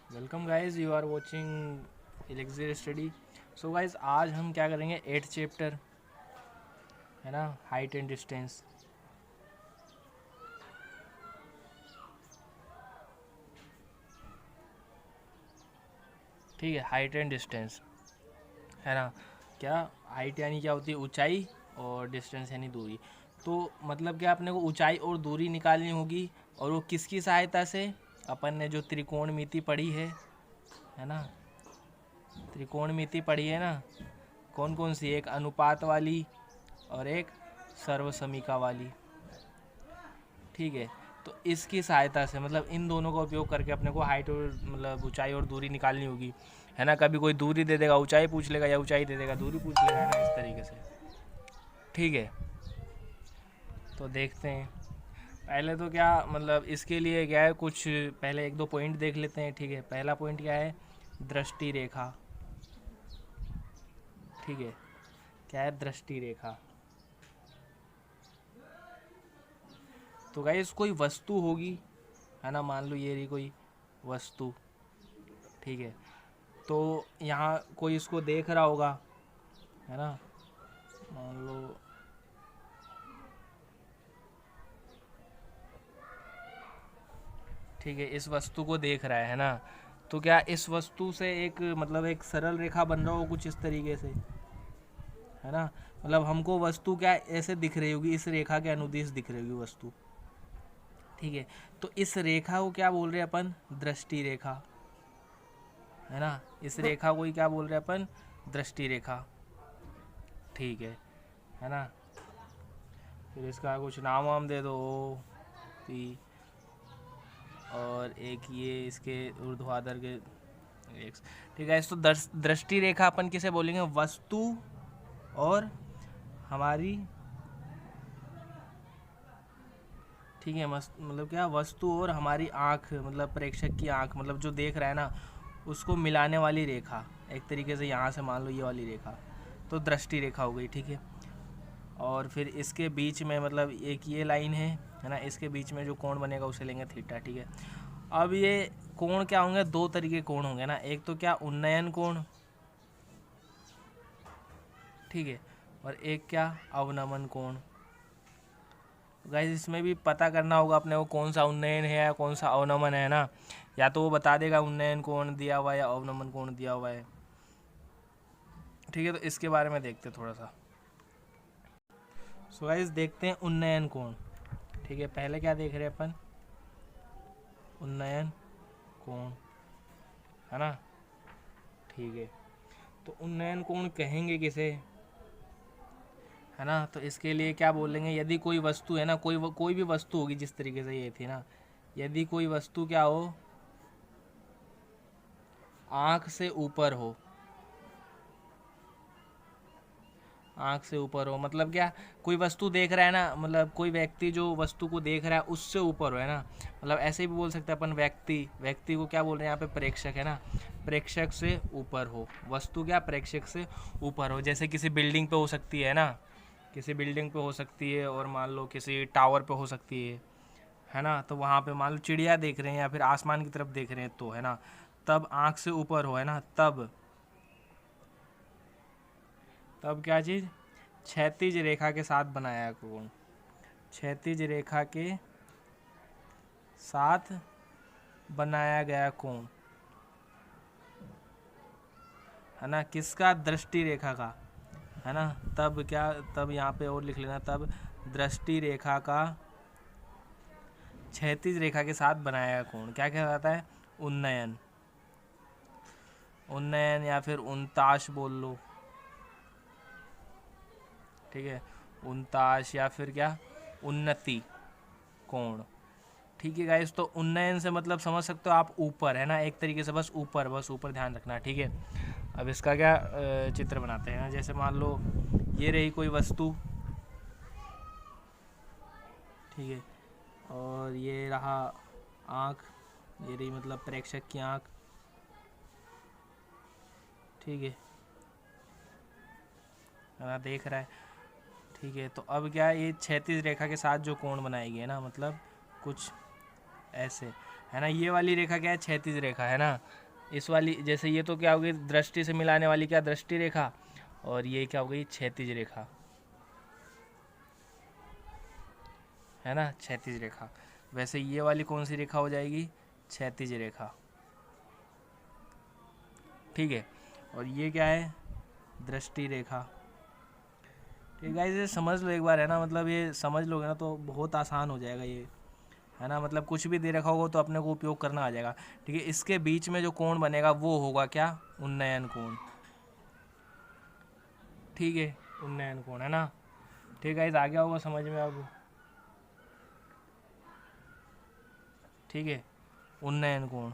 Welcome guys, you are watching Elixir study. So guys, आज हम क्या करेंगे, 8th चैप्टर है ना, हाइट एंड डिस्टेंस। ठीक है, हाइट एंड डिस्टेंस है ना। क्या हाइट यानी क्या होती है, ऊंचाई, और डिस्टेंस यानी दूरी। तो मतलब क्या, अपने को ऊंचाई और दूरी निकालनी होगी, और वो किसकी सहायता से? अपन ने जो त्रिकोणमिति पढ़ी है ना, त्रिकोणमिति पढ़ी है ना। कौन कौन सी? एक अनुपात वाली और एक सर्वसमीका वाली। ठीक है, तो इसकी सहायता से मतलब इन दोनों का उपयोग करके अपने को हाइट और मतलब ऊंचाई और दूरी निकालनी होगी, है ना। कभी कोई दूरी दे देगा, ऊंचाई पूछ लेगा, या ऊंचाई दे देगा, दूरी पूछ लेगा, है ना, इस तरीके से। ठीक है, तो देखते हैं। पहले तो क्या मतलब इसके लिए क्या है, कुछ पहले एक दो पॉइंट देख लेते हैं। ठीक है, पहला पॉइंट क्या है, दृष्टि रेखा। ठीक है, क्या है दृष्टि रेखा? तो गाइस कोई वस्तु होगी, है ना, मान लो ये रही कोई वस्तु। ठीक है, तो यहाँ कोई इसको देख रहा होगा, है ना, मान लो। ठीक है, इस वस्तु को देख रहा है ना। तो क्या इस वस्तु से एक मतलब एक सरल रेखा बन रहा हो कुछ इस तरीके से, है ना। मतलब हमको वस्तु क्या ऐसे दिख रही होगी, इस रेखा के अनुदिश दिख रही होगी वस्तु। ठीक है, तो इस रेखा को क्या बोल रहे हैं अपन? दृष्टि रेखा, है ना। इस रेखा को ही क्या बोल रहे हैं अपन? दृष्टि रेखा। ठीक है ना। फिर इसका कुछ नाम वाम दे दो, ओ पी, और एक ये इसके ऊर्ध्वाधर के एक्स। ठीक है, इस तो दृष्टि रेखा अपन किसे बोलेंगे? वस्तु और हमारी, ठीक है, मतलब क्या, वस्तु और हमारी आँख, मतलब प्रेक्षक की आँख, मतलब जो देख रहा है ना, उसको मिलाने वाली रेखा। एक तरीके से यहाँ से मान लो ये वाली रेखा, तो दृष्टि रेखा हो गई। ठीक है, और फिर इसके बीच में मतलब एक ये लाइन है ना, इसके बीच में जो कोण बनेगा उसे लेंगे थीटा। ठीक है, अब ये कोण क्या होंगे? दो तरीके कोण होंगे ना, एक तो क्या, उन्नयन कोण। ठीक है, और एक क्या, अवनमन कोण। गाइस इसमें भी पता करना होगा अपने को कौन सा उन्नयन है या कौन सा अवनमन है ना। या तो वो बता देगा उन्नयन कोण दिया हुआ है या अवनमन कोण दिया हुआ है। ठीक है, तो इसके बारे में देखते थोड़ा सा। सो गाइस देखते हैं उन्नयन कोण। ठीक है, पहले क्या देख रहे हैं अपन? उन्नयन कोण, है ना। ठीक है, तो उन्नयन कोण कहेंगे किसे, है ना। तो इसके लिए क्या बोलेंगे, यदि कोई वस्तु है ना, कोई भी वस्तु होगी, जिस तरीके से ये थी ना, यदि कोई वस्तु क्या हो, आँख से ऊपर हो, आँख से ऊपर हो मतलब क्या, कोई वस्तु देख रहा है ना, मतलब कोई व्यक्ति जो वस्तु को देख रहा है उससे ऊपर हो, है ना। मतलब ऐसे भी बोल सकते हैं अपन, व्यक्ति को क्या बोल रहे हैं यहाँ पे? प्रेक्षक, है ना। प्रेक्षक से ऊपर हो वस्तु, क्या, प्रेक्षक से ऊपर हो। जैसे किसी बिल्डिंग पे हो सकती है ना, किसी बिल्डिंग पे हो सकती है, और मान लो किसी टावर पे हो सकती है ना। तो वहाँ पे मान लो चिड़िया देख रहे हैं या फिर आसमान की तरफ देख रहे हैं, तो है ना, तब आँख से ऊपर हो, है ना, तब क्या चीज़? क्षैतिज रेखा के साथ बनाया कोण। क्षैतिज रेखा के साथ बनाया गया कोण, है ना, किसका? दृष्टि रेखा का, है ना। तब क्या, तब यहाँ पे और लिख लेना, तब दृष्टि रेखा का क्षैतिज रेखा के साथ बनाया गया कोण क्या कहलाता है? उन्नयन। उन्नयन या फिर उनताश बोल लो। ठीक है, उनताश या फिर क्या, उन्नति कोण। ठीक है गाइस, तो उन्नयन से मतलब समझ सकते हो आप, ऊपर, है ना, एक तरीके से बस ऊपर, बस ऊपर ध्यान रखना। ठीक है, अब इसका क्या चित्र बनाते हैं। जैसे मान लो ये रही कोई वस्तु, ठीक है, और ये रहा आँख, ये रही मतलब प्रेक्षक की आँख। ठीक है ना, देख रहा है। ठीक है, तो अब क्या, ये क्षैतिज रेखा के साथ जो कोण बनाएगी, है ना, मतलब कुछ ऐसे। है ना। ये वाली रेखा क्या है, क्षैतिज रेखा है ना। इस वाली जैसे ये तो क्या हो गई दृष्टि से मिलाने वाली, क्या दृष्टि रेखा, और ये क्या हो गई क्षैतिज रेखा, है ना, क्षैतिज रेखा। वैसे ये वाली कौन सी रेखा हो जाएगी, क्षैतिज रेखा, ठीक है। और ये क्या है, दृष्टि रेखा। ठीक है, इसे समझ लो एक बार, है ना, मतलब ये समझ लोगे ना तो बहुत आसान हो जाएगा ये, है ना। मतलब कुछ भी दे रखा होगा तो अपने को उपयोग करना आ जाएगा, ठीक है। इसके बीच में जो कोण बनेगा वो होगा क्या, उन्नयन कोण, ठीक है, उन्नयन कोण, है ना। ठीक है, आ गया होगा समझ में अब, ठीक है, उन्नयन कोण।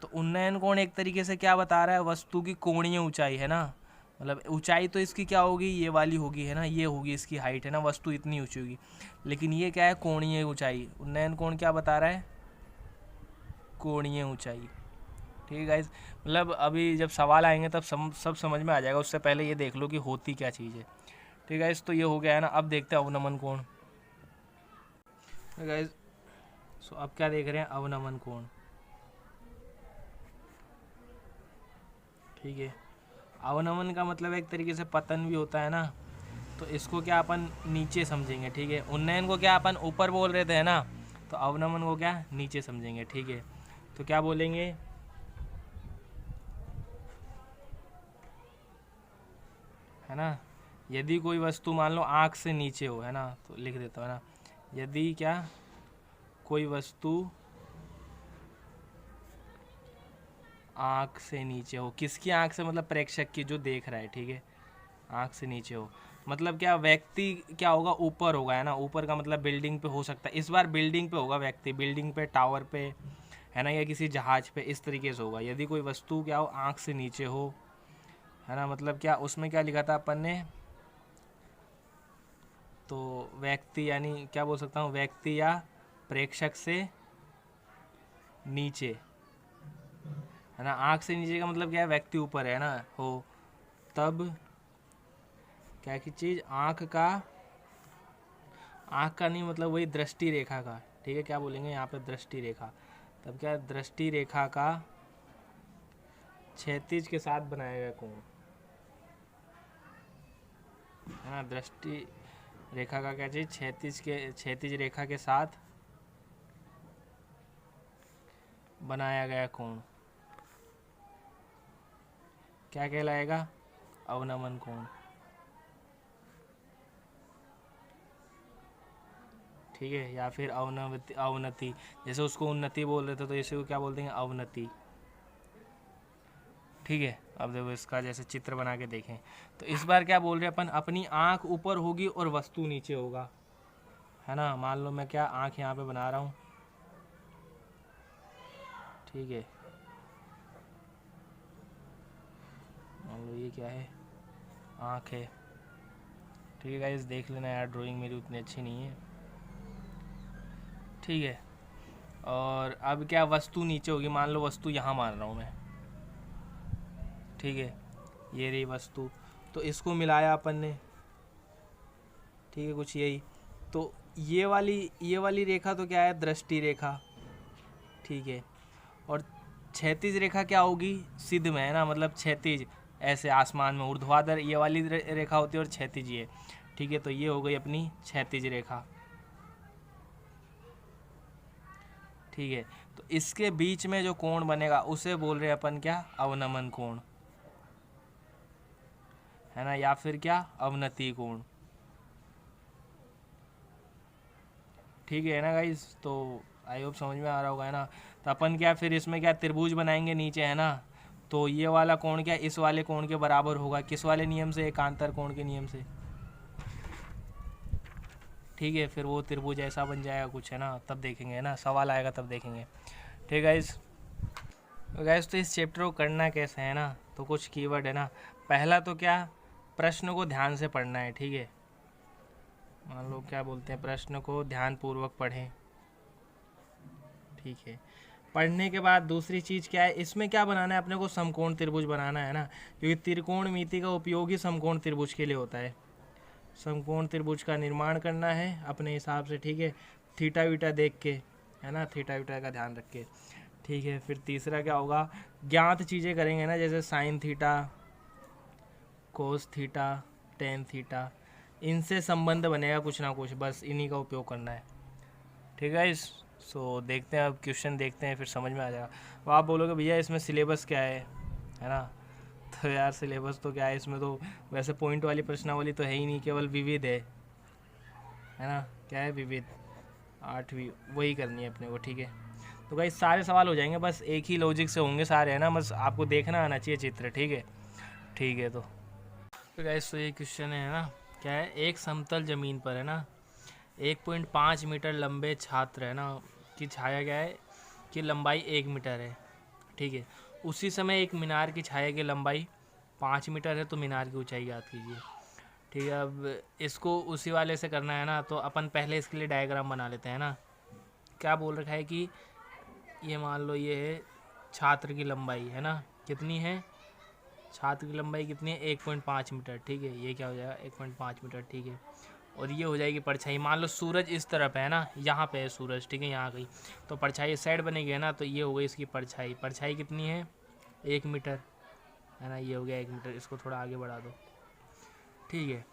तो उन्नयन कोण एक तरीके से क्या बता रहा है, वस्तु की कोणीय ऊंचाई, है ना। मतलब ऊंचाई तो इसकी क्या होगी, ये वाली होगी, है ना, ये होगी इसकी हाइट, है ना, वस्तु इतनी ऊंची होगी। लेकिन ये क्या है, कोणीय ऊंचाई। उन्नयन कोण क्या बता रहा है, कोणीय ऊंचाई, ठीक है गाइस। मतलब अभी जब सवाल आएंगे तब सब समझ में आ जाएगा, उससे पहले ये देख लो कि होती क्या चीज़ है, ठीक है गाइस। तो ये हो गया है ना। अब देखते हैं अवनमन कोण, गाइस। सो अब क्या देख रहे हैं, अवनमन कोण, ठीक है। अवनमन का मतलब एक तरीके से पतन भी होता है ना, तो इसको क्या अपन नीचे समझेंगे, ठीक है। उन्नयन को क्या अपन ऊपर बोल रहे थे, है ना, तो अवनमन को क्या नीचे समझेंगे, ठीक है। तो क्या बोलेंगे, है ना, यदि कोई वस्तु मान लो आँख से नीचे हो, है ना, तो लिख देता हूँ, है ना, यदि क्या कोई वस्तु आँख से नीचे हो, किसकी आँख से, मतलब प्रेक्षक की, जो देख रहा है, ठीक है, आँख से नीचे हो। मतलब क्या व्यक्ति क्या होगा, ऊपर होगा, है ना। ऊपर का मतलब बिल्डिंग पे हो सकता है, इस बार बिल्डिंग पे होगा व्यक्ति, बिल्डिंग पे, टावर पे, है ना, या किसी जहाज पे, इस तरीके से होगा। यदि कोई वस्तु क्या हो, आँख से नीचे हो, है ना, मतलब क्या उसमें क्या लिखा था अपन ने, तो व्यक्ति यानी क्या बोल सकता हूँ, व्यक्ति या प्रेक्षक से नीचे, है ना। आँख से नीचे का मतलब क्या है, व्यक्ति ऊपर है ना हो, तब क्या की चीज़, आँख का नहीं, मतलब वही दृष्टि रेखा का, ठीक है। क्या बोलेंगे यहाँ पे, दृष्टि रेखा। तब क्या दृष्टि रेखा का क्षैतिज के साथ बनाया गया कोण, है ना। दृष्टि रेखा का क्या चीज, क्षैतिज रेखा के साथ बनाया गया कोण क्या कहलाएगा, अवनमन कोण, ठीक है। या फिर अवनति, जैसे उसको उन्नति बोल रहे थे तो इसे को क्या बोल देंगे, अवनति, ठीक है। अब देखो इसका जैसे चित्र बना के देखें, तो इस बार क्या बोल रहे हैं अपन, अपनी आँख ऊपर होगी और वस्तु नीचे होगा, है ना। मान लो मैं क्या आँख यहाँ पे बना रहा हूँ, ठीक है। मान लो ये क्या है, आँख है, ठीक है गाइस। देख लेना यार, ड्राइंग मेरी उतनी अच्छी नहीं है, ठीक है। और अब क्या वस्तु नीचे होगी, मान लो वस्तु यहाँ मान रहा हूँ मैं, ठीक है, ये रही वस्तु। तो इसको मिलाया अपन ने, ठीक है, कुछ यही। तो ये वाली रेखा तो क्या है, दृष्टि रेखा, ठीक है। और क्षैतिज रेखा क्या होगी, सिद्ध में, है ना, मतलब क्षैतिज ऐसे आसमान में ऊर्ध्वाधर ये वाली रेखा होती है, और क्षैतिज ये, ठीक है। तो ये हो गई अपनी क्षैतिज रेखा, ठीक है। तो इसके बीच में जो कोण बनेगा उसे बोल रहे हैं अपन क्या, अवनमन कोण, है ना, या फिर क्या अवनति कोण, ठीक है ना गाइस। तो आई होप समझ में आ रहा होगा, है ना। तो अपन क्या फिर इसमें क्या त्रिभुज बनाएंगे नीचे, है ना। तो ये वाला कोण क्या इस वाले कोण के बराबर होगा, किस वाले नियम से, एकांतर कोण के नियम से, ठीक है। फिर वो त्रिभुज ऐसा बन जाएगा कुछ, है ना, तब देखेंगे, है ना, सवाल आएगा तब देखेंगे, ठीक है गाइस। गाइस तो इस चैप्टर को करना कैसे है ना, तो कुछ कीवर्ड है ना। पहला तो क्या, प्रश्न को ध्यान से पढ़ना है, ठीक है। मान लो क्या बोलते हैं, प्रश्न को ध्यान पूर्वक पढ़ें, ठीक है। पढ़ने के बाद दूसरी चीज़ क्या है, इसमें क्या बनाना है अपने को, समकोण त्रिभुज बनाना है ना, क्योंकि त्रिकोणमिति का उपयोग ही समकोण त्रिभुज के लिए होता है। समकोण त्रिभुज का निर्माण करना है अपने हिसाब से, ठीक है, थीटा वीटा देख के, है ना, थीटा वीटा का ध्यान रख के। ठीक है, फिर तीसरा क्या होगा, ज्ञात चीज़ें करेंगे ना, जैसे sine theta, cos theta, tan theta, इनसे संबंध बनेगा कुछ ना कुछ, बस इन्हीं का उपयोग करना है। ठीक है इस सो देखते हैं, अब क्वेश्चन देखते हैं, फिर समझ में आ जाएगा। अब आप बोलोगे भैया इसमें सिलेबस क्या है ना, तो यार सिलेबस तो क्या है इसमें, तो वैसे पॉइंट वाली प्रश्नावली तो है ही नहीं, केवल विविध है ना, क्या है, विविध 8वीं वही करनी है अपने को। ठीक है, तो भाई सारे सवाल हो जाएंगे, बस एक ही लॉजिक से होंगे सारे, है ना, बस आपको देखना आना चाहिए चित्र। ठीक है, ठीक है। तो गाइस तो ये क्वेश्चन है ना, क्या है, एक समतल ज़मीन पर है ना 1.5 मीटर लंबे छात्र है ना की छाया क्या है कि लंबाई 1 मीटर है। ठीक है, उसी समय एक मीनार की छाया की लंबाई 5 मीटर है, तो मीनार की ऊंचाई याद कीजिए। ठीक है, अब इसको उसी वाले से करना है ना, तो अपन पहले इसके लिए डायग्राम बना लेते हैं ना। क्या बोल रखा है कि ये मान लो ये है छात्र की लंबाई, है ना, कितनी है, छात्र की लंबाई कितनी है, 1.5 मीटर। ठीक है, ये क्या हो जाएगा 1.5 मीटर। ठीक है, और ये हो जाएगी परछाई। मान लो सूरज इस तरफ है ना, यहाँ पे है सूरज, ठीक है, यहाँ गई तो परछाई इस साइड बनेगी, है ना, तो ये हो गई इसकी परछाई। परछाई कितनी है, 1 मीटर, है ना, ये हो गया 1 मीटर। इसको थोड़ा आगे बढ़ा दो। ठीक है,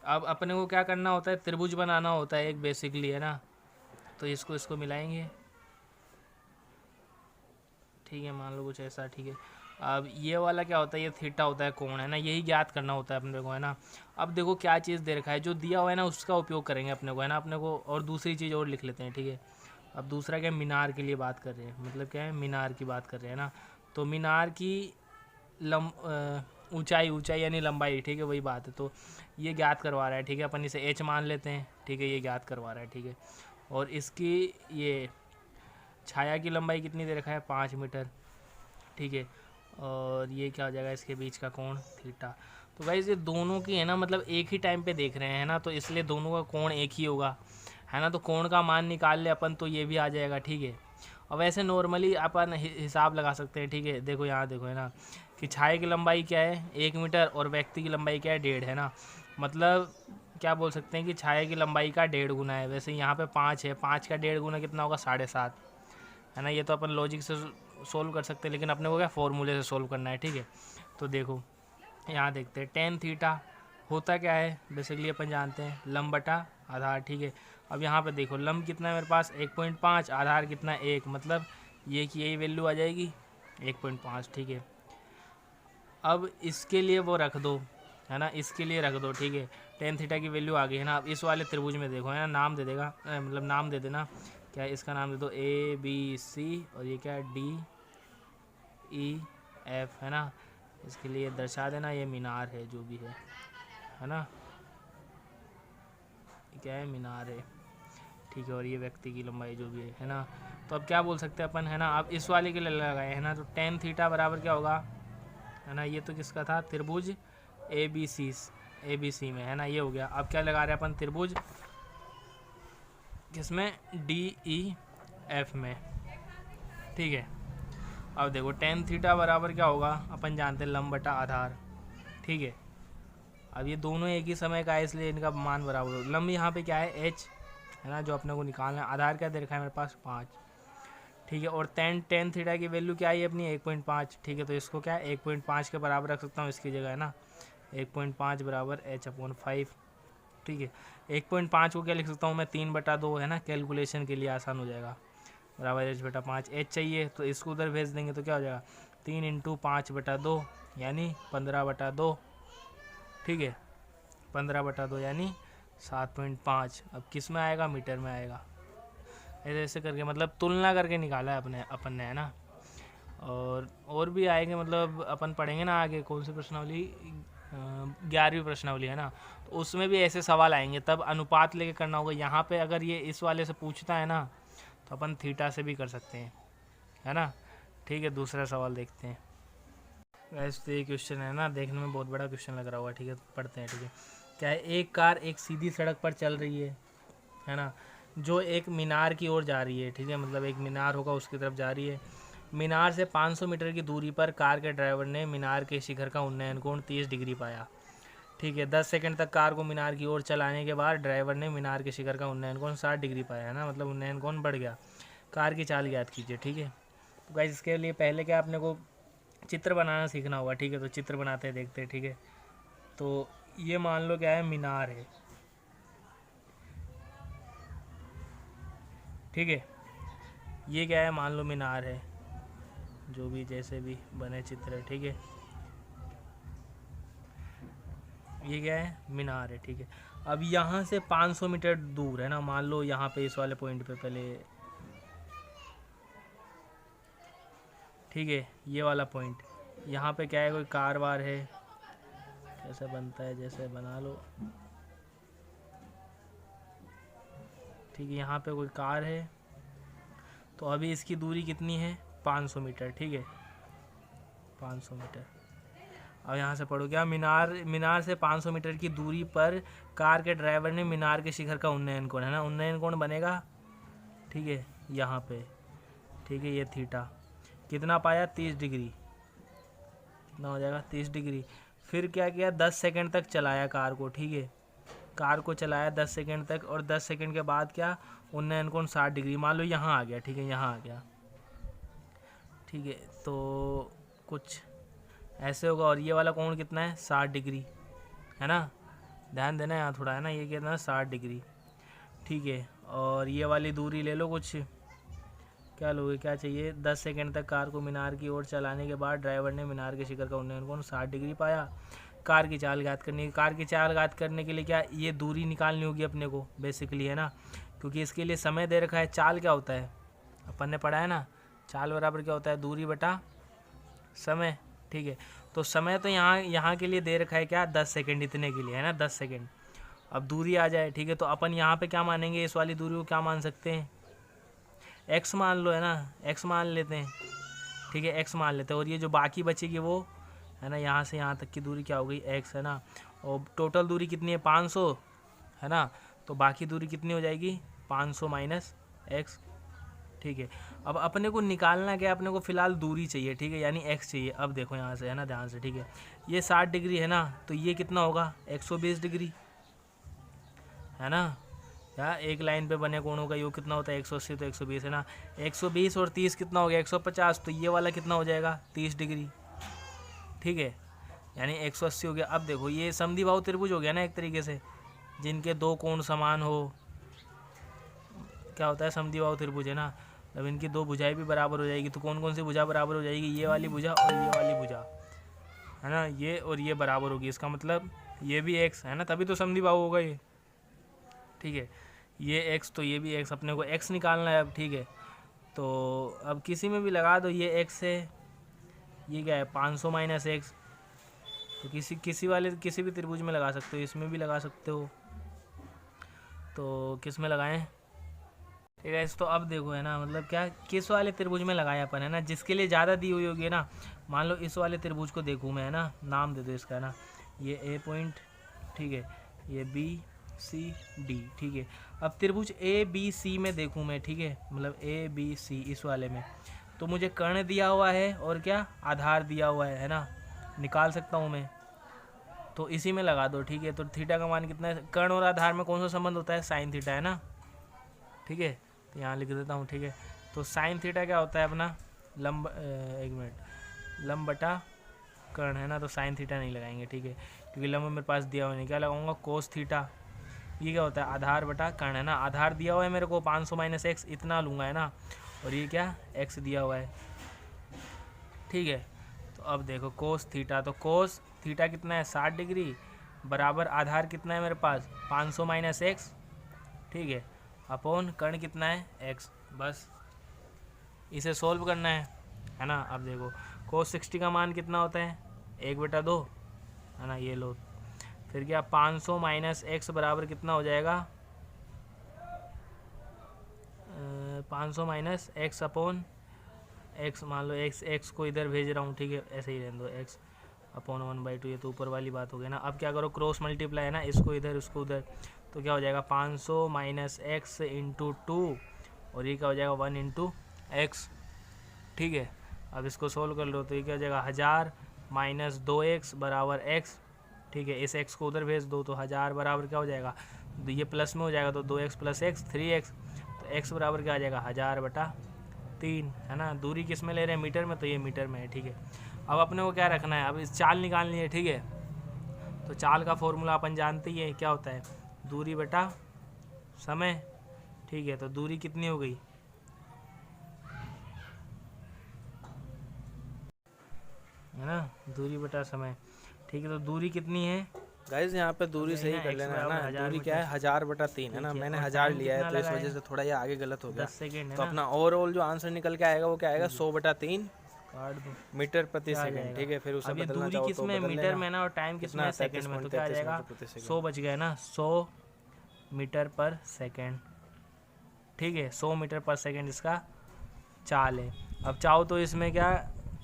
अब अपने को क्या करना होता है, त्रिभुज बनाना होता है एक बेसिकली, है ना, तो इसको मिलाएंगे। ठीक है, मान लो कुछ ऐसा। ठीक है, अब ये वाला क्या होता है, ये थीटा होता है, कोण, है ना, यही ज्ञात करना होता है अपने को, है ना। अब देखो क्या चीज़ दे रखा है, जो दिया हुआ है ना उसका उपयोग करेंगे अपने को, है ना, अपने को और दूसरी चीज़ और लिख लेते हैं। ठीक है, अब दूसरा क्या है, मीनार के लिए बात कर रहे हैं, मतलब क्या है, मीनार की बात कर रहे हैं ना, तो मीनार की ऊंचाई यानी लंबाई। ठीक है, वही बात है, तो ये ज्ञात करवा रहा है। ठीक है, अपन इसे h मान लेते हैं। ठीक है, ये ज्ञात करवा रहा है। ठीक है, और इसकी ये छाया की लंबाई कितनी दे रखा है, 5 मीटर। ठीक है, और ये क्या हो जाएगा, इसके बीच का कोण थीटा। तो गाइस ये दोनों की है ना, मतलब एक ही टाइम पे देख रहे हैं ना, तो इसलिए दोनों का कोण एक ही होगा, है ना, तो कोण का मान निकाल ले अपन, तो ये भी आ जाएगा। ठीक है, और वैसे नॉर्मली अपन हिसाब लगा सकते हैं। ठीक है, देखो यहाँ देखो, है ना, कि छाया की लंबाई क्या है 1 मीटर और व्यक्ति की लंबाई क्या है 1.5, है ना, मतलब क्या बोल सकते हैं कि छाया की लंबाई का 1.5 गुना है। वैसे यहाँ पे 5 है, 5 का 1.5 गुना कितना होगा, 7.5, है ना। ये तो अपन लॉजिक से सोल्व कर सकते हैं, लेकिन अपने को क्या फॉर्मूले से सोल्व करना है। ठीक है, तो देखो यहाँ देखते हैं, टेन थीटा होता क्या है, बेसिकली अपन जानते हैं लंब बटा आधार। ठीक है, अब यहाँ पे देखो लंब कितना है मेरे पास 1.5, आधार कितना 1, मतलब ये की यही वैल्यू आ जाएगी 1.5। ठीक है, अब इसके लिए वो रख दो, है ना, इसके लिए रख दो। ठीक है, टेन थीटा की वैल्यू आ गई, है ना। अब इस वाले त्रिभुज में देखो, है ना, नाम दे देगा, मतलब नाम दे देना, क्या है, इसका नाम दे दो ABC, और ये क्या है DEF, है ना। इसके लिए दर्शा देना ये मीनार है, जो भी है ना, क्या है, मीनार है। ठीक है, और ये व्यक्ति की लंबाई जो भी है ना। तो अब क्या बोल सकते हैं अपन, है ना, अब इस वाले के लिए लगाए, है ना, तो टेन थीटा बराबर क्या होगा, है ना, ये तो किसका था, त्रिभुज ABC में, है ना, ये हो गया। अब क्या लगा रहे हैं अपन, त्रिभुज किसमें, DEF में। ठीक है, अब देखो टेन थीटा बराबर क्या होगा, अपन जानते हैं लंब बटा आधार। ठीक है, अब ये दोनों एक ही समय का है, इसलिए इनका मान बराबर हो। लंब यहाँ पे क्या है h, है ना, जो अपने को निकालना है। आधार क्या दे रखा है मेरे पास 5। ठीक है, और टेन थीटा की वैल्यू क्या है अपनी 1.5। ठीक है, तो इसको क्या है 1.5 के बराबर रख सकता हूँ इसकी जगह, है ना, 1.5 बराबर h/5। ठीक है, 1.5 को क्या लिख सकता हूँ मैं, 3/2, है ना, कैलकुलेशन के लिए आसान हो जाएगा, बराबर h/5। h चाहिए तो इसको उधर भेज देंगे, तो क्या हो जाएगा 3 × 5/2 यानी 15/2। ठीक है, 15/2 यानी 7.5। अब किस में आएगा, मीटर में आएगा। ऐसे ऐसे करके मतलब तुलना करके निकाला है अपन ने, है ना। और भी आएंगे, मतलब अपन पढ़ेंगे ना आगे, कौन सी प्रश्नावली, 11वीं प्रश्नावली, है ना, तो उसमें भी ऐसे सवाल आएंगे, तब अनुपात लेके करना होगा। यहाँ पे अगर ये इस वाले से पूछता है ना, तो अपन थीटा से भी कर सकते हैं, है ना। ठीक है, दूसरा सवाल देखते हैं। वैसे तो ये क्वेश्चन है ना, देखने में बहुत बड़ा क्वेश्चन लग रहा होगा। ठीक है, पढ़ते हैं। ठीक है, क्या है, एक कार एक सीधी सड़क पर चल रही है ना, जो एक मीनार की ओर जा रही है। ठीक है, मतलब एक मीनार होगा उसकी तरफ जा रही है। मीनार से 500 मीटर की दूरी पर कार के ड्राइवर ने मीनार के शिखर का उन्नयन कोण 30 डिग्री पाया। ठीक है, 10 सेकंड तक कार को मीनार की ओर चलाने के बाद ड्राइवर ने मीनार के शिखर का उन्नयन कोण 60 डिग्री पाया, है ना, मतलब उन्नयन कोण बढ़ गया। कार की चाल ज्ञात कीजिए। ठीक है, तो गाइस इसके लिए पहले क्या आपने को चित्र बनाना सीखना होगा। ठीक है, तो चित्र बनाते हैं, देखते हैं। ठीक है, तो ये मान लो क्या है, मीनार है। ठीक है, ये क्या है, मान लो मीनार है, जो भी जैसे भी बने चित्र है। ठीक है, ये क्या है, मीनार है। ठीक है, अब यहाँ से 500 मीटर दूर है ना, मान लो यहाँ पे इस वाले पॉइंट पे पहले। ठीक है, ये वाला पॉइंट, यहाँ पे क्या है, कोई कार वार है, कैसे बनता है जैसे बना लो। ठीक है, यहाँ पे कोई कार है, तो अभी इसकी दूरी कितनी है, 500 मीटर। ठीक है, 500 मीटर। अब यहाँ से पढ़ो क्या, मीनार से 500 मीटर की दूरी पर कार के ड्राइवर ने मीनार के शिखर का उन्नयन कोण, है ना, उन्नयन कोण बनेगा। ठीक है, यहाँ पे। ठीक है, ये थीटा कितना पाया, 30 डिग्री। कितना हो जाएगा, 30 डिग्री। फिर क्या किया, 10 सेकंड तक चलाया कार को। ठीक है, कार को चलाया 10 सेकंड तक, और 10 सेकंड के बाद क्या, उन्नयन कोण 60 डिग्री। मान लो यहाँ आ गया। ठीक है, यहाँ आ गया। ठीक है, तो कुछ ऐसे होगा। और ये वाला कोण कितना है, 60 डिग्री, है ना, ध्यान देना यहाँ थोड़ा, है ना, ये कितना है, 60 डिग्री। ठीक है, और ये वाली दूरी ले लो, कुछ क्या लोगे, क्या चाहिए, 10 सेकंड तक कार को मीनार की ओर चलाने के बाद ड्राइवर ने मीनार के शिखर का उन्नयन कोण 60 डिग्री पाया। कार की चाल ज्ञात करनी, कार की चाल ज्ञात करने के लिए क्या, ये दूरी निकालनी होगी अपने को बेसिकली, है ना, क्योंकि इसके लिए समय दे रखा है। चाल क्या होता है, अपन ने पढ़ा है ना, चाल बराबर क्या होता है, दूरी बटा समय। ठीक है, तो समय तो यहाँ के लिए दे रखा है क्या, 10 सेकंड, इतने के लिए, है ना, 10 सेकंड। अब दूरी आ जाए। ठीक है, तो अपन यहाँ पे क्या मानेंगे, इस वाली दूरी को क्या मान सकते हैं, x मान लो, है ना, x मान लेते हैं। ठीक है, x मान लेते हैं, और ये जो बाकी बचेगी वो, है ना, यहाँ से यहाँ तक की दूरी क्या हो गई, x, है ना, और टोटल दूरी कितनी है, 500, है ना, तो बाकी दूरी कितनी हो जाएगी, 500 माइनस x। ठीक है, अब अपने को निकालना क्या है, अपने को फिलहाल दूरी चाहिए। ठीक है, यानी x चाहिए। अब देखो यहाँ से, है ना, ध्यान से। ठीक है, ये 60 डिग्री है ना, तो ये कितना होगा, 120 डिग्री, है ना, या एक लाइन पे बने कोणों का योग कितना होता है, 180, तो 120, है ना, 120 और 30 कितना हो गया, 150, तो ये वाला कितना हो जाएगा, 30 डिग्री। ठीक है, यानी 180 हो गया। अब देखो ये समद्विबाहु त्रिभुज हो गया ना, एक तरीके से, जिनके दो कोण समान हो, क्या होता है, समद्विबाहु त्रिभुज, है ना। जब इनकी दो भुजाएं भी बराबर हो जाएगी, तो कौन कौन सी भुजा बराबर हो जाएगी, ये वाली भुजा और ये वाली भुजा, है ना, ये और ये बराबर होगी। इसका मतलब ये भी x, है ना, तभी तो समद्विबाहु होगा ये। ठीक है, ये x, तो ये भी x, अपने को x निकालना है अब। ठीक है, तो अब किसी में भी लगा दो, ये x है, ये क्या है, 500 माइनस एक्स। तो किसी भी त्रिभुज में लगा सकते हो, इसमें भी लगा सकते हो, तो किस में लगाएं। ठीक है, तो अब देखो, है ना, मतलब क्या, किस वाले त्रिभुज में लगाया अपन, है ना, जिसके लिए ज़्यादा दी हुई होगी ना। मान लो इस वाले त्रिभुज को देखूँ मैं, है ना, नाम दे दो इसका, है ना, ये ए पॉइंट। ठीक है, ये बी सी डी। ठीक है, अब त्रिभुज ए बी सी में देखूँ मैं। ठीक है, मतलब ए बी सी इस वाले में, तो मुझे कर्ण दिया हुआ है और क्या, आधार दिया हुआ है ना, निकाल सकता हूँ मैं, तो इसी में लगा दो। ठीक है, तो थीटा का मान कितना है, कर्ण और आधार में कौन सा संबंध होता है, साइन थीटा, है ना। ठीक है, तो यहाँ लिख देता हूँ। ठीक है, तो साइन थीटा क्या होता है अपना, लंब, एक मिनट, लंब बटा कर्ण, है ना, तो साइन थीटा नहीं लगाएंगे। ठीक है, क्योंकि लंब मेरे पास दिया हुआ नहीं, क्या लगाऊंगा, कोस थीटा। ये क्या होता है, आधार बटा कर्ण, है ना, आधार दिया हुआ है मेरे को 500 माइनस एक्स, इतना लूँगा, है ना, और ये क्या, एक्स दिया हुआ है। ठीक है, तो अब देखो कोस थीटा, तो कोस थीटा कितना है, 60 डिग्री, बराबर आधार कितना है मेरे पास, 500 माइनस एक्स। ठीक है, अपॉन कर्ण कितना है, एक्स। बस इसे सोल्व करना है ना। अब देखो कोस 60 का मान कितना होता है, 1/2, है ना, ये लो। फिर क्या, 500 माइनस एक्स बराबर कितना हो जाएगा, 500 माइनस एक्स अपॉन एक्स, मान लो एक्स को इधर भेज रहा हूँ। ठीक है, ऐसे ही रहने दो, एक्स अपॉन 1/2, ये तो ऊपर वाली बात हो गई ना। अब क्या करो, क्रॉस मल्टीप्लाई, है ना, इसको इधर उसको उधर, तो क्या हो जाएगा, 500 माइनस एक्स इंटू 2, और ये क्या हो जाएगा, 1 इंटू एक्स। ठीक है, अब इसको सोल्व कर लो, तो ये क्या हो जाएगा, 1000 माइनस 2x बराबर x। ठीक है, इस x को उधर भेज दो, तो 1000 बराबर क्या हो जाएगा, तो ये प्लस में हो जाएगा, तो 2x प्लस एक्स 3x, तो x बराबर क्या आ जाएगा 1000/3, है ना। दूरी किस में ले रहे हैं, मीटर में, तो ये मीटर में है, ठीक है। अब अपने को क्या रखना है, अब इस चाल निकालनी है, ठीक है। तो चाल का फॉर्मूला अपन जानते ही है, क्या होता है, दूरी बटा समय, ठीक है। तो दूरी कितनी हो गई, है ना, दूरी बटा समय, ठीक है। तो दूरी कितनी है गाइज, यहाँ पे दूरी सही कर लेना है ना। दूरी क्या है, 1000/3 है ना। मैंने 1000 लिया है, तो इस वजह से थोड़ा ये आगे गलत हो गया। 10 सेकेंड है तो ना, अपना ओवरऑल जो आंसर निकल के आएगा वो क्या आएगा, 100/3 काट दो, मीटर प्रति क्या आ सेकंड, जाएगा। ठीक है। फिर उसे अब ये बदलना दूरी चाहो किस तो में, बदल मीटर लेना। में ना, और टाइम किस में, सेकंड में, तो क्या आ 33.33 जाएगा, मीटर प्रति 100 सेकंड। बच गया ना, 100 मीटर पर सेकंड, ठीक है। 100 मीटर पर सेकंड इसका चाल है। अब चाहो तो इसमें क्या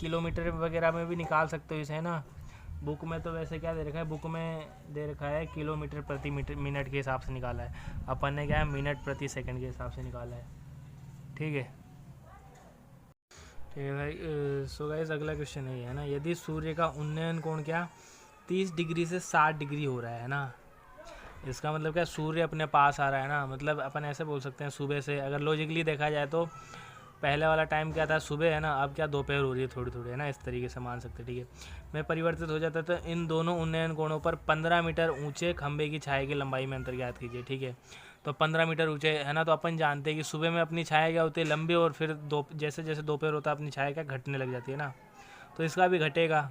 किलोमीटर वगैरह में भी निकाल सकते हो इसे, है ना। बुक में तो वैसे क्या दे रखा है, बुक में दे रखा है किलोमीटर प्रति मिनट के हिसाब से निकाला है, अपन ने क्या है मिनट प्रति सेकंड के हिसाब से निकाला है, ठीक है। ठीक है भाई। सो गाइस, अगला क्वेश्चन है ना, यदि सूर्य का उन्नयन कोण क्या 30 डिग्री से 60 डिग्री हो रहा है ना, इसका मतलब क्या, सूर्य अपने पास आ रहा है ना। मतलब अपन ऐसे बोल सकते हैं, सुबह से अगर लॉजिकली देखा जाए तो पहले वाला टाइम क्या था, सुबह, है ना। अब क्या दोपहर हो रही है थोड़ी थोड़ी, है ना, इस तरीके से मान सकते हैं, ठीक है। में परिवर्तित हो जाता है। तो इन दोनों उन्नयन कोणों पर 15 मीटर ऊंचे खंबे की छाया की लंबाई में अंतर ज्ञात कीजिए, ठीक है। तो 15 मीटर ऊंचे, है ना। तो अपन जानते हैं कि सुबह में अपनी छाया क्या होती है, लंबी, और फिर जैसे जैसे दोपहर होता है अपनी छाया क्या घटने लग जाती है ना। तो इसका भी घटेगा,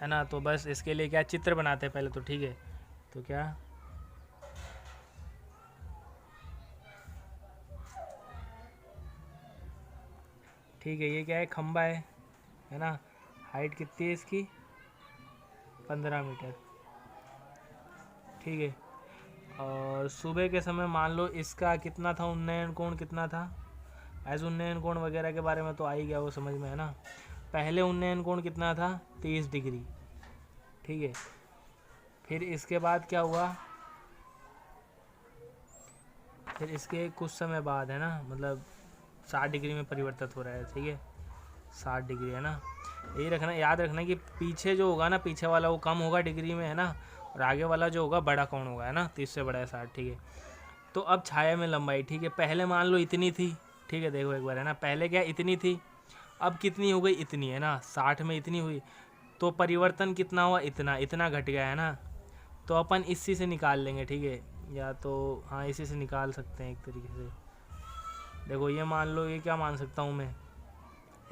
है ना। तो बस इसके लिए क्या चित्र बनाते हैं पहले तो, ठीक है। तो क्या, ठीक है, ये क्या है, खंबा है ना। हाइट कितनी है इसकी, 15 मीटर, ठीक है। और सुबह के समय मान लो इसका कितना था, उन्नयन कोण कितना था, एज उन्नयन कोण वगैरह के बारे में तो आ ही गया वो समझ में, है ना। पहले उन्नयन कोण कितना था, 30 डिग्री, ठीक है। फिर इसके बाद क्या हुआ, फिर इसके कुछ समय बाद, है ना, मतलब 60 डिग्री में परिवर्तित हो रहा है, ठीक है। 60 डिग्री, है ना। यही रखना, याद रखना कि पीछे जो होगा ना, पीछे वाला वो कम होगा डिग्री में, है ना। और आगे वाला जो होगा बड़ा कौन होगा, है ना, 30 से बड़ा है 60, ठीक है। तो अब छाया में लंबाई, ठीक है, पहले मान लो इतनी थी, ठीक है। देखो एक बार, है ना, पहले क्या इतनी थी, अब कितनी हो गई, इतनी, है ना। 60 में इतनी हुई, तो परिवर्तन कितना हुआ, इतना, इतना घट गया, है ना। तो अपन इसी से निकाल लेंगे, ठीक है। या तो हाँ, इसी से निकाल सकते हैं एक तरीके से। देखो ये मान लो, ये क्या मान सकता हूँ मैं,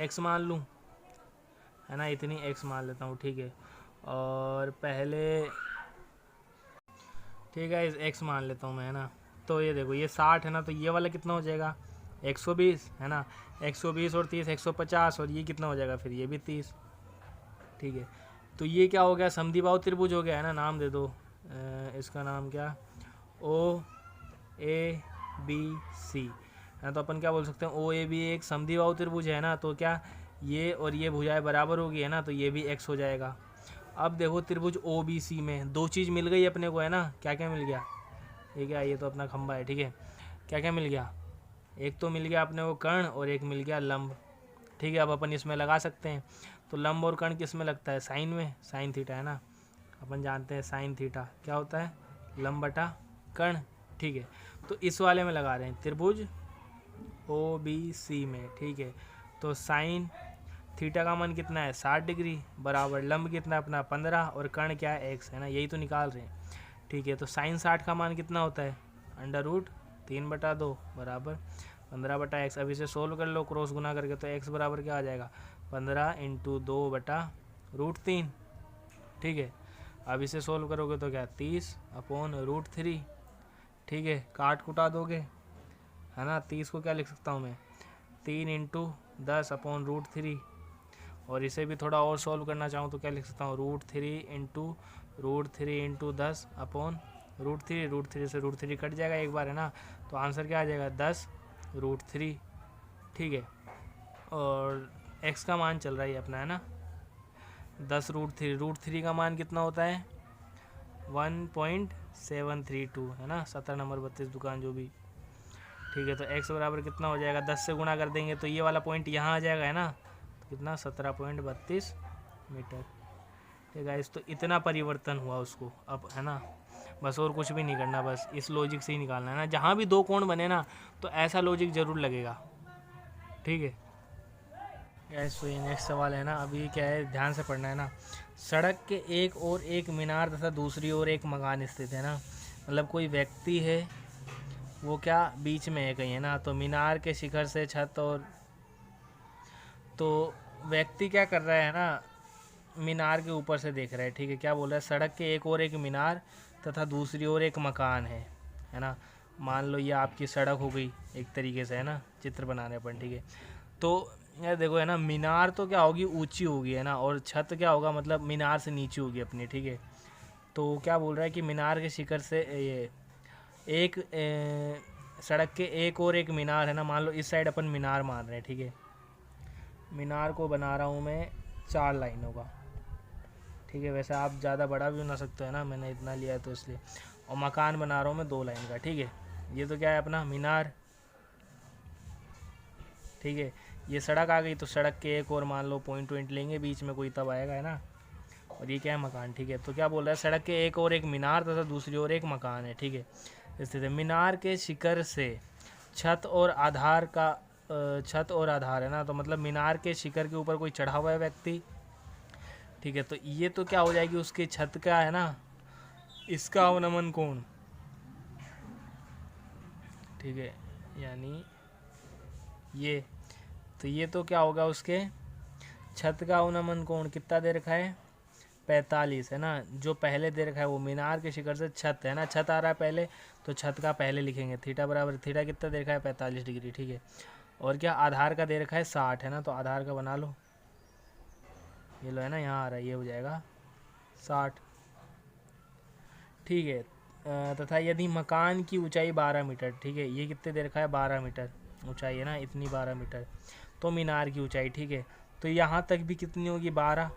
x मान लूँ, है ना, इतनी x मान लेता हूँ, ठीक है। और पहले, ठीक है, इस x मान लेता हूँ मैं, है ना। तो ये देखो, ये 60 है ना, तो ये वाला कितना हो जाएगा, 120, है ना। 120 और 30 150, और ये कितना हो जाएगा फिर, ये भी 30, ठीक है। तो ये क्या हो गया, समद्विबाहु त्रिभुज हो गया, है ना। नाम दे दो इसका नाम क्या, OABC, है। तो अपन क्या बोल सकते हैं, OAB एक समद्विबाहु त्रिभुज है ना। तो क्या ये और ये भुजाएं बराबर होगी, है ना। तो ये भी x हो जाएगा। अब देखो त्रिभुज OBC में दो चीज़ मिल गई अपने को, है ना। क्या क्या मिल गया, ये क्या, ये तो अपना खंबा है, ठीक है। क्या क्या मिल गया, एक तो मिल गया अपने को कर्ण, और एक मिल गया लंब, ठीक है। अब अपन इसमें लगा सकते हैं। तो लंब और कर्ण किस में लगता है, साइन में, साइन थीटा, है ना। अपन जानते हैं साइन थीटा क्या होता है, लंब बटा कर्ण, ठीक है। तो इस वाले में लगा रहे हैं त्रिभुज OBC में, ठीक है। तो साइन थीटा का मान कितना है, 60 डिग्री, बराबर लंब कितना है अपना 15, और कर्ण क्या है x, है ना। यही तो निकाल रहे हैं, ठीक है। तो साइन 60 का मान कितना होता है, √3/2 बराबर 15/x। अब इसे सोल्व कर लो क्रॉस गुना करके, तो x बराबर क्या आ जाएगा, 15 × 2/√3, ठीक है। अब इसे सोल्व करोगे तो क्या, 30/√3, ठीक है। काट कुटा दोगे, है ना। 30 को क्या लिख सकता हूँ मैं, 3 × 10/√3, और इसे भी थोड़ा और सॉल्व करना चाहूँ तो क्या लिख सकता हूँ, √3 × √3 × 10/√3, √3 से √3 कट जाएगा एक बार, है ना। तो आंसर क्या आ जाएगा, 10√3, ठीक है। और x का मान चल रहा है अपना, है ना, 10√3, √3 का मान कितना होता है, 1.732, है ना। 17 नंबर 32 दुकान जो भी, ठीक है। तो x बराबर कितना हो जाएगा, 10 से गुणा कर देंगे तो ये वाला पॉइंट यहाँ आ जाएगा, है ना। तो कितना, 17.32 मीटर, ठीक है। इस तो इतना परिवर्तन हुआ उसको अब, है ना। बस, और कुछ भी नहीं करना, बस इस लॉजिक से ही निकालना है ना। जहाँ भी दो कोण बने ना तो ऐसा लॉजिक ज़रूर लगेगा, ठीक है। गैस तो ये नेक्स्ट सवाल है ना, अभी क्या है, ध्यान से पढ़ना है ना। सड़क के एक ओर एक मीनार तथा दूसरी ओर एक मकान स्थित है ना, मतलब कोई व्यक्ति है, वो क्या बीच में है कहीं, है ना। तो मीनार के शिखर से छत और, तो व्यक्ति क्या कर रहा है ना, मीनार के ऊपर से देख रहा है, ठीक है। क्या बोल रहा है, सड़क के एक ओर एक मीनार तथा दूसरी ओर एक मकान है ना। मान लो ये आपकी सड़क हो गई एक तरीके से, है ना, चित्र बनाने पर, ठीक है। तो यार देखो, है ना, मीनार तो क्या होगी, ऊंची होगी, है ना, और छत क्या होगा, मतलब मीनार से नीचे होगी अपनी, ठीक है। तो क्या बोल रहा है कि मीनार के शिखर से ये एक सड़क के एक और एक मीनार है ना, मान लो इस साइड अपन मीनार मान रहे हैं, ठीक है। मीनार को बना रहा हूँ मैं 4 लाइनों का, ठीक है। वैसे आप ज़्यादा बड़ा भी बना सकते हो ना, मैंने इतना लिया है तो इसलिए। और मकान बना रहा हूँ मैं 2 लाइन का, ठीक है। ये तो क्या है अपना मीनार, ठीक है। ये सड़क आ गई, तो सड़क के एक और मान लो पॉइंट लेंगे बीच में कोई, तब आएगा, है ना। और ये क्या है, मकान, ठीक है। तो क्या बोल रहा है, सड़क के एक और एक मीनार तथा दूसरी ओर एक मकान है, ठीक है। स्थित है। मीनार के शिखर से छत और आधार का छत और आधार, है ना, तो मतलब मीनार के शिखर के ऊपर कोई चढ़ा हुआ है व्यक्ति, ठीक है। तो ये तो क्या हो जाएगी, उसके छत का, है ना, इसका अवनमन कोण, ठीक है, यानी ये, तो ये तो क्या होगा, उसके छत का अवनमन कोण कितना दे रखा है, 45, है ना। जो पहले दे रखा है वो मीनार के शिखर से छत, है ना, छत आ रहा है पहले, तो छत का पहले लिखेंगे, थीटा बराबर, थीटा कितना दे रखा है, 45 डिग्री, ठीक है। और क्या आधार का दे रखा है 60, है ना, तो आधार का बना लो, ये लो, है ना, यहाँ आ रहा है, ये हो जाएगा 60, ठीक है। तथा यदि मकान की ऊंचाई 12 मीटर, ठीक है, ये कितने दे रखा है, 12 मीटर ऊंचाई, है ना, इतनी 12 मीटर, तो मीनार की ऊंचाई, ठीक है, तो यहाँ तक भी कितनी होगी, 12,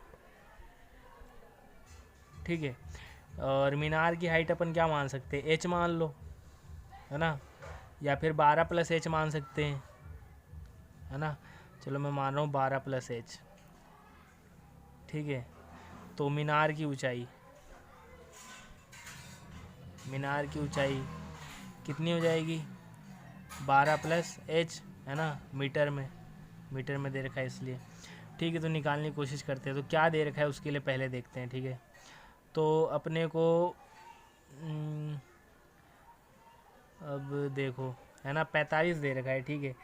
ठीक है। और मीनार की हाइट अपन क्या मान सकते हैं, एच मान लो, है ना, या फिर 12 प्लस एच मान सकते हैं, है ना। चलो मैं मान रहा हूँ 12 प्लस एच, ठीक है। तो मीनार की ऊंचाई, मीनार की ऊंचाई कितनी हो जाएगी, 12 प्लस एच, है ना, मीटर में, मीटर में दे रखा है इसलिए, ठीक है। तो निकालने की कोशिश करते हैं, तो क्या दे रखा है उसके लिए पहले देखते हैं, ठीक है। तो अपने को अब देखो, है ना, 45 दे रखा है, ठीक है।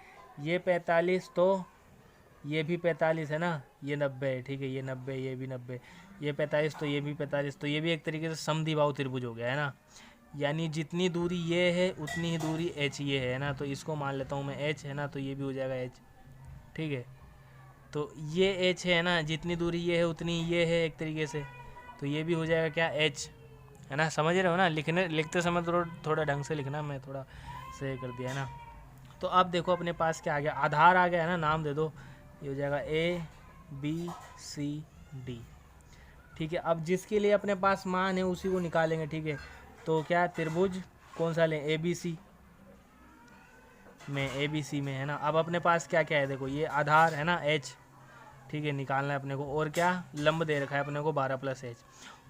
ये 45, तो ये भी 45, है ना, ये 90 है, ठीक है, ये 90, ये भी 90, ये 45, तो ये भी 45, तो ये भी एक तरीके से समद्विबाहु त्रिभुज हो गया, है ना। यानी जितनी दूरी ये है उतनी ही दूरी एच ये है ना, तो इसको मान लेता हूँ मैं एच, है ना, तो ये भी हो जाएगा एच, ठीक है। तो ये एच है ना, जितनी दूरी ये है उतनी ये है एक तरीके से, तो ये भी हो जाएगा क्या, एच, है ना। समझ रहे हो ना, लिखते समय थोड़ा ढंग से लिखना, मैं थोड़ा सही कर दिया, है ना। तो अब देखो अपने पास क्या आ गया, आधार आ गया, है ना, नाम दे दो, ये हो जाएगा ABCD, ठीक है। अब जिसके लिए अपने पास मान है उसी को निकालेंगे, ठीक है। तो क्या त्रिभुज कौन सा लें, ABC में, है ना। अब अपने पास क्या क्या है, देखो ये आधार, है ना, H, ठीक है, निकालना है अपने को। और क्या लंब दे रखा है अपने को 12 प्लस एच,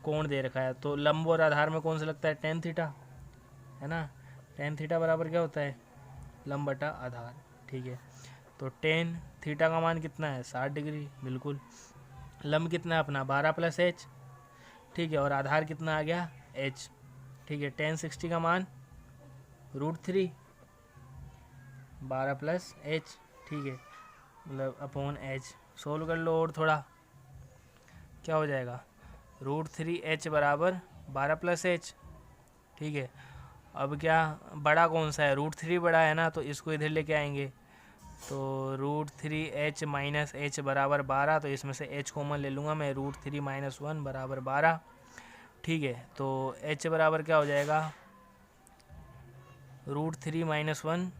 कोण दे रखा है, तो लंब और आधार में कौन सा लगता है, टेन थीटा, है ना। टेन थीटा बराबर क्या होता है, लंब बटा आधार, ठीक है। तो टेन थीटा का मान कितना है, 60 डिग्री, बिल्कुल। लंब कितना है अपना, 12 प्लस एच, ठीक है। और आधार कितना आ गया, एच, ठीक है। टेन 60 का मान √3, 12 प्लस एच, ठीक है, मतलब अपॉन एच। सोल्व कर लो और थोड़ा, क्या हो जाएगा, √3h बराबर 12 प्लस एच, ठीक है। अब क्या बड़ा कौन सा है, √3 बड़ा है ना, तो इसको इधर लेके आएंगे, तो √3h माइनस एच बराबर 12, तो इसमें से h कॉमन ले लूँगा मैं, √3 माइनस 1 बराबर 12, ठीक है। तो h बराबर क्या हो जाएगा, √3 माइनस 1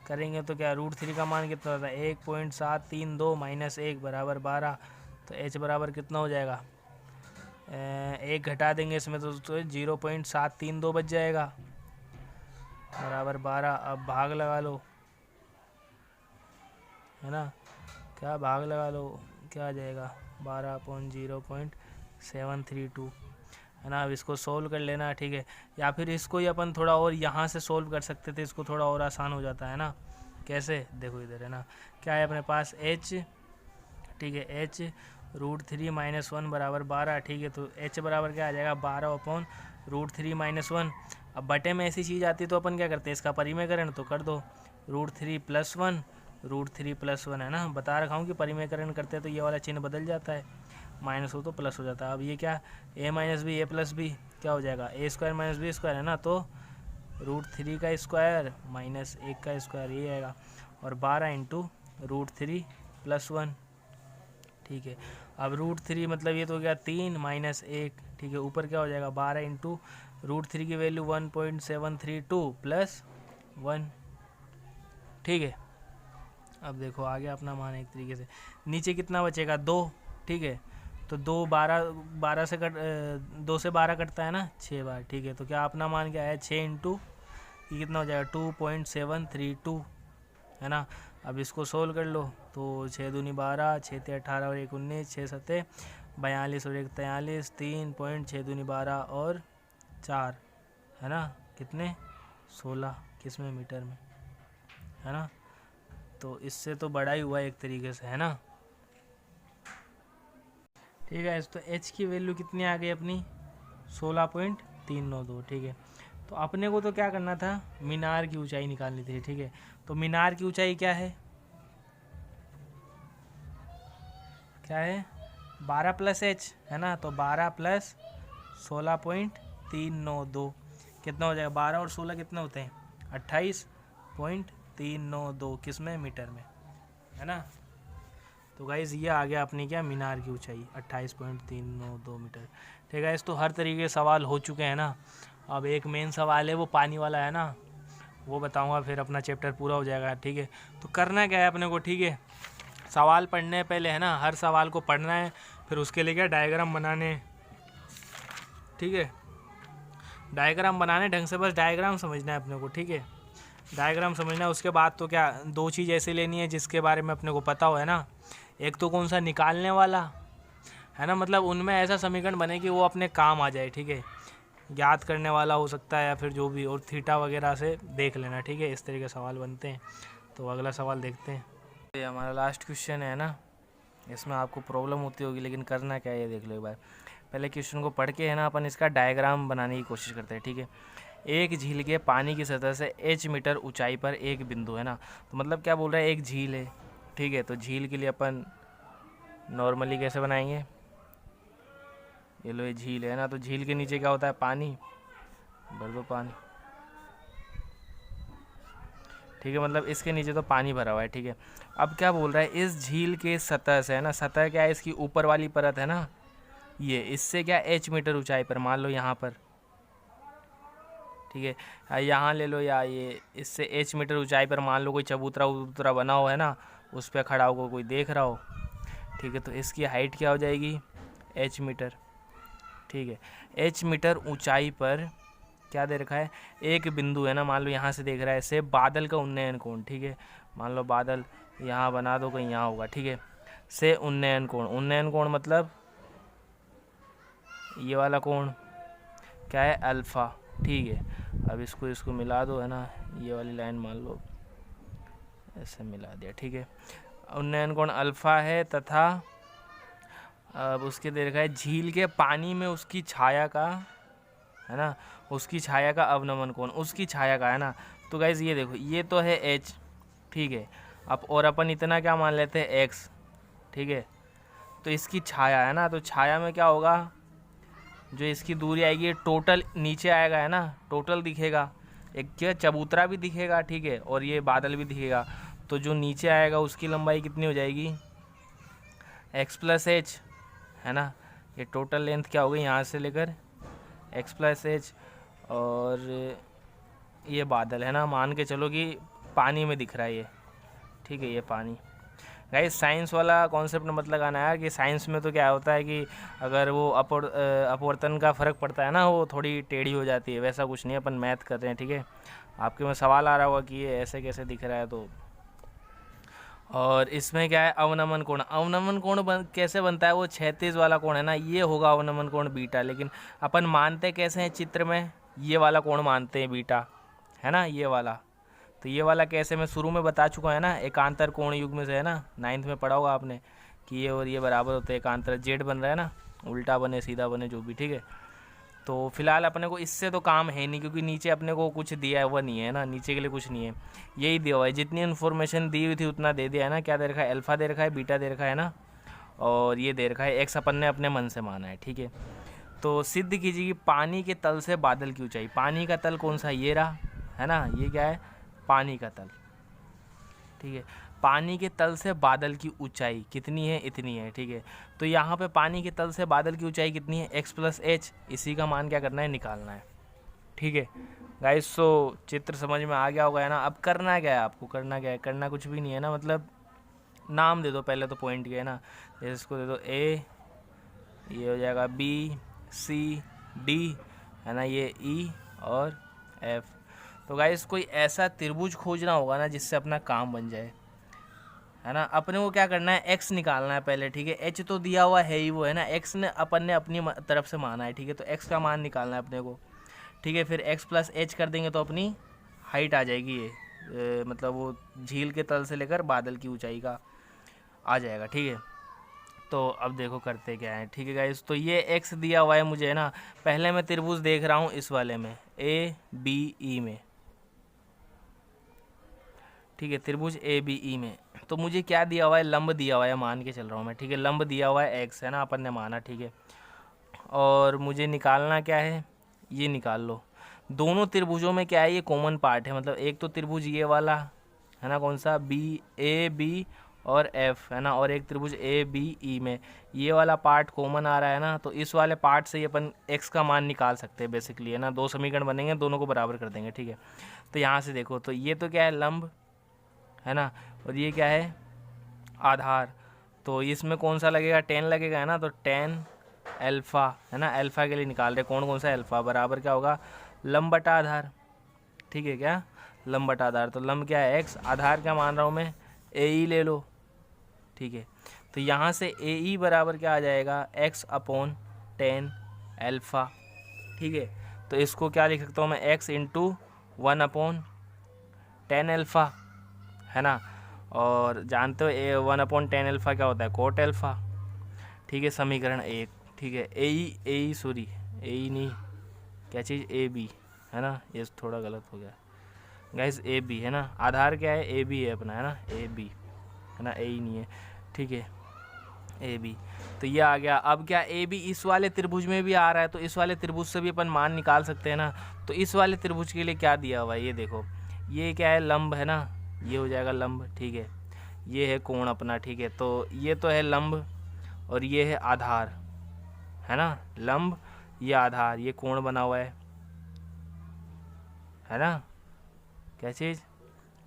करेंगे तो क्या, √3 का मान कितना होता है, 1.732 माइनस 1 बराबर 12, तो h बराबर कितना हो जाएगा, एक घटा देंगे इसमें तो 0.732 बच जाएगा, बराबर 12। अब भाग लगा लो, है ना, क्या भाग लगा लो, क्या आ जाएगा, 12/0.732, है ना। अब इसको सोल्व कर लेना, ठीक है। या फिर इसको ही अपन थोड़ा और यहाँ से सोल्व कर सकते थे, इसको थोड़ा और आसान हो जाता है ना। कैसे, देखो इधर है ना, क्या है अपने पास h, ठीक है, h √3 - 1 बराबर 12, ठीक है। तो h बराबर क्या आ जाएगा 12/√3 - 1। अब बटे में ऐसी चीज़ आती है तो अपन क्या करते हैं, इसका परिमेयकरण तो कर दो, √3 + 1, √3 + 1 है ना। बता रखा हूँ कि परिमेयकरण करते हैं तो ये वाला चिन्ह बदल जाता है, माइनस हो तो प्लस हो जाता है। अब ये क्या, a - b a + b क्या हो जाएगा, a² - b² है ना। तो √3 का स्क्वायर माइनस 1 का स्क्वायर ये आएगा, और 12 × √3 + 1, ठीक है। अब √3 मतलब ये तो हो गया 3 - 1, ठीक है। ऊपर क्या हो जाएगा 12 × √3 की वैल्यू 1.732 + 1, ठीक है। अब देखो आ गया अपना मान एक तरीके से। नीचे कितना बचेगा 2, ठीक है। तो 2 से 12 कटता है ना 6 बार, ठीक है। तो क्या अपना मान क्या है 6 × ये कितना हो जाएगा 2.732, है ना। अब इसको सोल्व कर लो तो 6 दूनी 12, 6 × 18 और 1 19, 6 × 7 42 और 1 43, 3 6 दूनी 12 और 4, है ना, कितने 16, किसमें मीटर में, है ना। तो इससे तो बड़ा ही हुआ एक तरीके से, है ना। ठीक है, तो h की वैल्यू कितनी आ गई अपनी 16.392, ठीक है। तो अपने को तो क्या करना था, मीनार की ऊंचाई निकालनी थी, ठीक है। तो मीनार की ऊंचाई क्या है 12 + h, है ना। तो 12 + 16.392 कितना हो जाएगा, 12 और 16 कितने होते हैं 28.392, किस में, मीटर में, है ना। तो गाइज़ ये आ गया अपनी क्या, मीनार की ऊंचाई 28.392 मीटर, ठीक है गाइज़। तो हर तरीके के सवाल हो चुके हैं ना। अब एक मेन सवाल है वो पानी वाला है ना, वो बताऊंगा, फिर अपना चैप्टर पूरा हो जाएगा, ठीक है। तो करना क्या है अपने को, ठीक है, सवाल पढ़ने पहले, है ना, हर सवाल को पढ़ना है, फिर उसके लिए क्या डायग्राम बनाने, ठीक है। डायग्राम बनाने ढंग से, बस डायग्राम समझना है अपने को, ठीक है। डायग्राम समझना है, उसके बाद तो क्या, दो चीज़ ऐसे लेनी है जिसके बारे में अपने को पता हो, है ना। एक तो कौन सा, निकालने वाला, है ना, मतलब उनमें ऐसा समीकरण बने कि वो अपने काम आ जाए, ठीक है। याद करने वाला हो सकता है या फिर जो भी, और थीटा वगैरह से देख लेना, ठीक है। इस तरह के सवाल बनते हैं। तो अगला सवाल देखते हैं। ये हमारा लास्ट क्वेश्चन है ना, इसमें आपको प्रॉब्लम होती होगी, लेकिन करना क्या है ये देख लो एक बार। पहले क्वेश्चन को पढ़ के, है ना, अपन इसका डायग्राम बनाने की कोशिश करते हैं, ठीक है। एक झील के पानी की सतह से h मीटर ऊंचाई पर एक बिंदु, है ना। तो मतलब क्या बोल रहा है, एक झील है, ठीक है। तो झील के लिए अपन नॉर्मली कैसे बनाएंगे, ये लो ये झील है ना। तो झील के नीचे क्या होता है, पानी, भर दो पानी, ठीक है। मतलब इसके नीचे तो पानी भरा हुआ है, ठीक है। अब क्या बोल रहा है, इस झील के सतह से, है ना, सतह क्या है, इसकी ऊपर वाली परत है ना, ये, इससे क्या h मीटर ऊंचाई पर, मान लो यहाँ पर, ठीक है, यहाँ ले लो, या ये, इससे h मीटर ऊंचाई पर मान लो कोई चबूतरा उबूतरा बना हो, है ना, उस पर खड़ा होकर कोई देख रहा हो, ठीक है। तो इसकी हाइट क्या हो जाएगी h मीटर, ठीक है। h मीटर ऊंचाई पर क्या दे रखा है, एक बिंदु, है ना, मान लो यहाँ से देख रहा है, से बादल का उन्नयन कोण, ठीक है। मान लो बादल यहाँ बना दो, कहीं यहाँ होगा, ठीक है। से उन्नयन कोण, उन्नयन कोण मतलब ये वाला कोण क्या है, अल्फ़ा, ठीक है। अब इसको मिला दो, है ना, ये वाली लाइन मान लो ऐसे मिला दिया, ठीक है। उन्नयन कोण अल्फ़ा है, तथा अब उसके दे रखा है झील के पानी में उसकी छाया का, है ना, उसकी छाया का अवनमन कोण, उसकी छाया का, है ना। तो गाइज ये देखो, ये तो है h, ठीक है। अब और अपन इतना क्या मान लेते हैं x, ठीक है। तो इसकी छाया, है ना, तो छाया में क्या होगा, जो इसकी दूरी आएगी ये टोटल नीचे आएगा, है ना, टोटल दिखेगा, एक क्या चबूतरा भी दिखेगा, ठीक है, और ये बादल भी दिखेगा। तो जो नीचे आएगा उसकी लंबाई कितनी हो जाएगी, x + h, है ना। ये टोटल लेंथ क्या होगी यहाँ से लेकर x + h, और ये बादल, है ना, मान के चलो कि पानी में दिख रहा है ये, ठीक है, ये पानी। गाइस साइंस वाला कॉन्सेप्ट मत लगाना यार, कि साइंस में तो क्या होता है कि अगर वो अपवर्तन का फ़र्क पड़ता है ना, वो थोड़ी टेढ़ी हो जाती है, वैसा कुछ नहीं है, अपन मैथ कर रहे हैं, ठीक है। आपके में सवाल आ रहा होगा कि ये ऐसे कैसे दिख रहा है, तो और इसमें क्या है, अवनमन कोण। अवनमन कोण कैसे बनता है, वो क्षैतिज वाला कोण है ना, ये होगा अवनमन कोण बीटा। लेकिन अपन मानते कैसे हैं चित्र में, ये वाला कोण मानते हैं बीटा, है ना, ये वाला। तो ये वाला कैसे मैं शुरू में बता चुका है ना, एकांतर कोण युग्म से, है ना, 9th में पढ़ा होगा आपने कि ये और ये बराबर होते हैं एकांतर। जेड बन रहा है ना, उल्टा बने सीधा बने जो भी, ठीक है। तो फिलहाल अपने को इससे तो काम है नहीं, क्योंकि नीचे अपने को कुछ दिया हुआ नहीं है ना, नीचे के लिए कुछ नहीं है, यही दिया हुआ है। जितनी इन्फॉर्मेशन दी हुई थी उतना दे दिया है ना। क्या दे रखा है, अल्फा दे रखा है, बीटा दे रखा है ना, और ये दे रखा है एक्स अपन ने अपने मन से माना है, ठीक है। तो सिद्ध कीजिए कि पानी के तल से बादल की ऊंचाई। पानी का तल कौन सा, ये रहा, है ना, ये क्या है, पानी का तल, ठीक है। पानी के तल से बादल की ऊंचाई कितनी है, इतनी है, ठीक है। तो यहाँ पे पानी के तल से बादल की ऊंचाई कितनी है, x + h, इसी का मान क्या करना है, निकालना है, ठीक है गाइस। सो चित्र समझ में आ गया होगा, है ना। अब करना क्या है आपको, करना क्या है, करना कुछ भी नहीं है ना, मतलब नाम दे दो पहले तो पॉइंट के, है ना। जैसे इसको दे दो A, ये हो जाएगा B, C, D, है ना, ये E और F। तो गाइस कोई ऐसा त्रिभुज खोजना होगा ना जिससे अपना काम बन जाए, है ना। अपने को क्या करना है, x निकालना है पहले, ठीक है। h तो दिया हुआ है ही वो, है ना, x ने अपन ने अपनी तरफ से माना है, ठीक है। तो x का मान निकालना है अपने को, ठीक है। फिर x + h कर देंगे तो अपनी हाइट आ जाएगी, ये मतलब वो झील के तल से लेकर बादल की ऊंचाई का आ जाएगा, ठीक है। तो अब देखो करते क्या है, ठीक है गाइस। तो ये x दिया हुआ है मुझे, है ना। पहले मैं त्रिभुज देख रहा हूँ इस वाले में, ABE में, ठीक है, त्रिभुज ABE में। तो मुझे क्या दिया हुआ है, लंब दिया हुआ है, मान के चल रहा हूँ मैं, ठीक है। लंब दिया हुआ है x, है ना, अपन ने माना, ठीक है। और मुझे निकालना क्या है, ये निकाल लो। दोनों त्रिभुजों में क्या है, ये कॉमन पार्ट है, मतलब एक तो त्रिभुज ये वाला, है ना, कौन सा, BAB और F, है ना, और एक त्रिभुज ABE में ये वाला पार्ट कॉमन आ रहा है ना। तो इस वाले पार्ट से ही अपन x का मान निकाल सकते हैं बेसिकली, है ना। दो समीकरण बनेंगे, दोनों को बराबर कर देंगे, ठीक है। तो यहाँ से देखो, तो ये तो क्या है, लंब, है ना, और ये क्या है, आधार। तो इसमें कौन सा लगेगा, tan लगेगा, है ना। तो tan अल्फ़ा, है ना, अल्फ़ा के लिए निकाल रहे कौन सा है, अल्फ़ा, बराबर क्या होगा, लंब बटा आधार, ठीक है, क्या, लंब बटा आधार। तो लंब क्या है, x, आधार क्या मान रहा हूँ मैं, AE ले लो, ठीक है। तो यहाँ से AE बराबर क्या आ जाएगा, x/tan अल्फ़ा, ठीक है। तो इसको क्या लिख सकता हूँ मैं, x × 1/tan अल्फ़ा, है ना। और जानते हो 1/tan अल्फ़ा क्या होता है, कोट अल्फ़ा, ठीक है। समीकरण 1, ठीक है। AE सॉरी, AE नहीं, क्या चीज़, AB, है ना, ये थोड़ा गलत हो गया गाइस, AB, है ना। आधार क्या है, AB है अपना, है ना, AB, है ना, AE नहीं है, ठीक है, AB। तो ये आ गया। अब क्या, AB इस वाले त्रिभुज में भी आ रहा है, तो इस वाले त्रिभुज से भी अपन मान निकाल सकते हैं ना। तो इस वाले त्रिभुज के लिए क्या दिया हुआ है, ये देखो, ये क्या है, लंब, है ना, ये हो जाएगा लंब, ठीक है। ये है कोण अपना, ठीक है। तो ये तो है लंब और ये है आधार, है ना, लंब, ये आधार, ये कोण बना हुआ है ना, क्या चीज़,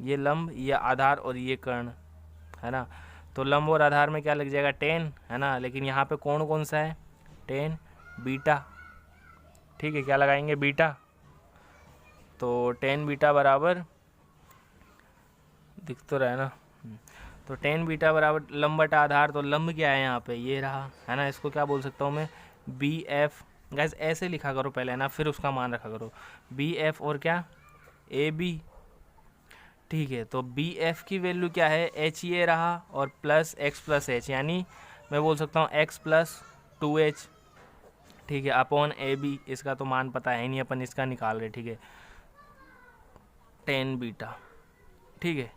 ये लंब, ये आधार और ये कर्ण, है ना। तो लंब और आधार में क्या लग जाएगा, tan, है ना। लेकिन यहाँ पे कोण कौन सा है, tan बीटा, ठीक है, क्या लगाएंगे, बीटा। तो tan बीटा बराबर, दिख तो रहा है ना, तो tan बीटा बराबर लंब बटा आधार। तो लंब क्या है यहाँ पे, ये रहा, है ना। इसको क्या बोल सकता हूँ मैं, BF, गैस ऐसे लिखा करो पहले ना, फिर उसका मान रखा करो, BF और क्या, AB, ठीक है। तो BF की वैल्यू क्या है, h ये रहा और प्लस x + h, यानी मैं बोल सकता हूँ x + 2h, ठीक है, अपॉन AB। इसका तो मान पता है नहीं, अपन इसका निकाल रहे, ठीक है, tan बीटा, ठीक है।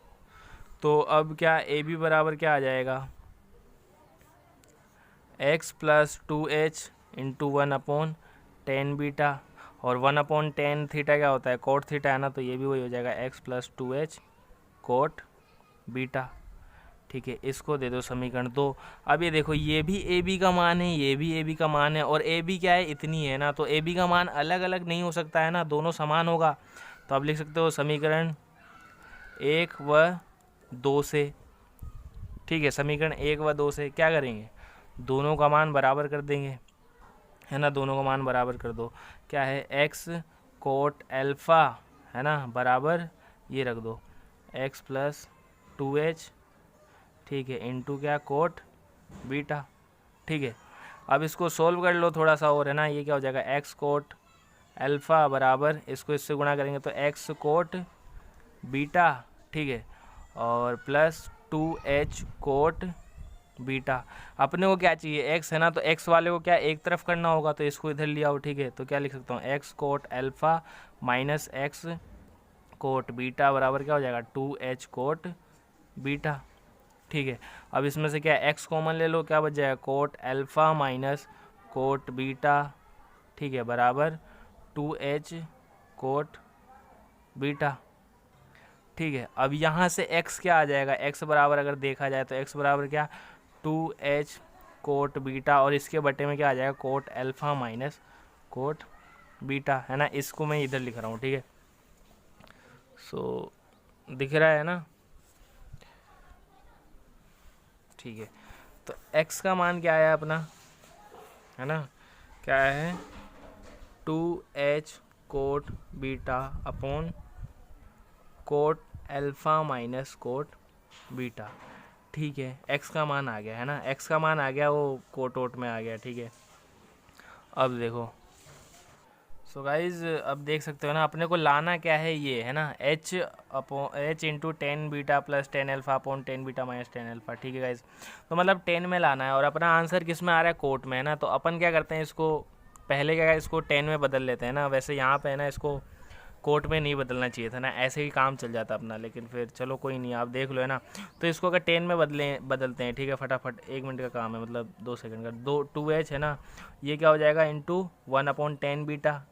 तो अब क्या, AB बराबर क्या आ जाएगा, x + 2h × 1/tan बीटा, और 1/tan थीटा क्या होता है, कोट थीटा, है ना। तो ये भी वही हो जाएगा, x + 2h कोट बीटा, ठीक है। इसको दे दो समीकरण 2। अब ये देखो, ये भी AB का मान है, ये भी AB का मान है, और AB क्या है, इतनी है ना। तो AB का मान अलग अलग नहीं हो सकता, है ना, दोनों समान होगा। तो आप लिख सकते हो समीकरण 1 व 2 से, ठीक है। समीकरण 1 व 2 से क्या करेंगे, दोनों का मान बराबर कर देंगे, है ना। दोनों का मान बराबर कर दो, क्या है, x कोट अल्फ़ा, है ना, बराबर ये रख दो, x + 2h ठीक है, इंटू क्या कोट बीटा, ठीक है। अब इसको सोल्व कर लो थोड़ा सा और, है ना। ये क्या हो जाएगा, एक्स कोट अल्फ़ा बराबर, इसको इससे गुणा करेंगे तो एक्स कोट बीटा, ठीक है, और प्लस 2h कोट बीटा। अपने को क्या चाहिए, एक्स है ना, तो एक्स वाले को क्या एक तरफ करना होगा, तो इसको इधर लिया हो, ठीक है। तो क्या लिख सकता हूँ, x cot alpha minus x cot beta बराबर क्या हो जाएगा, 2h कोट बीटा, ठीक है। अब इसमें से क्या एक्स कॉमन ले लो, क्या बच जाएगा, cot alpha minus cot beta, ठीक है, बराबर 2h कोट बीटा, ठीक है। अब यहाँ से x क्या आ जाएगा, x बराबर अगर देखा जाए तो x बराबर क्या, 2h कोट बीटा, और इसके बटे में क्या आ जाएगा, cot alpha minus cot beta, है ना। इसको मैं इधर लिख रहा हूँ, ठीक है। सो दिख रहा है ना, ठीक है। तो x का मान क्या है अपना, है ना, क्या है, 2h cot beta upon cot alpha minus cot beta, ठीक है। x का मान आ गया, है ना, x का मान आ गया, वो कोट वोट में आ गया, ठीक है। अब देखो, सो गाइज अब देख सकते हो ना, अपने को लाना क्या है, ये है ना, h into 10 beta plus 10 alpha upon 10 beta minus 10 alpha, ठीक है गाइज। तो मतलब 10 में लाना है, और अपना आंसर किस में आ रहा है, कोट में, है ना। तो अपन क्या करते हैं, इसको पहले क्या है, इसको 10 में बदल लेते हैं ना। वैसे यहाँ पे है ना, इसको कोट में नहीं बदलना चाहिए था ना, ऐसे ही काम चल जाता अपना, लेकिन फिर चलो कोई नहीं, आप देख लो, है ना। तो इसको अगर 10 में बदलते हैं, ठीक है, फटाफट, 1 मिनट का काम है, मतलब 2 सेकंड का, 2h है ना, ये क्या हो जाएगा, इंटू 1/10 बीटा,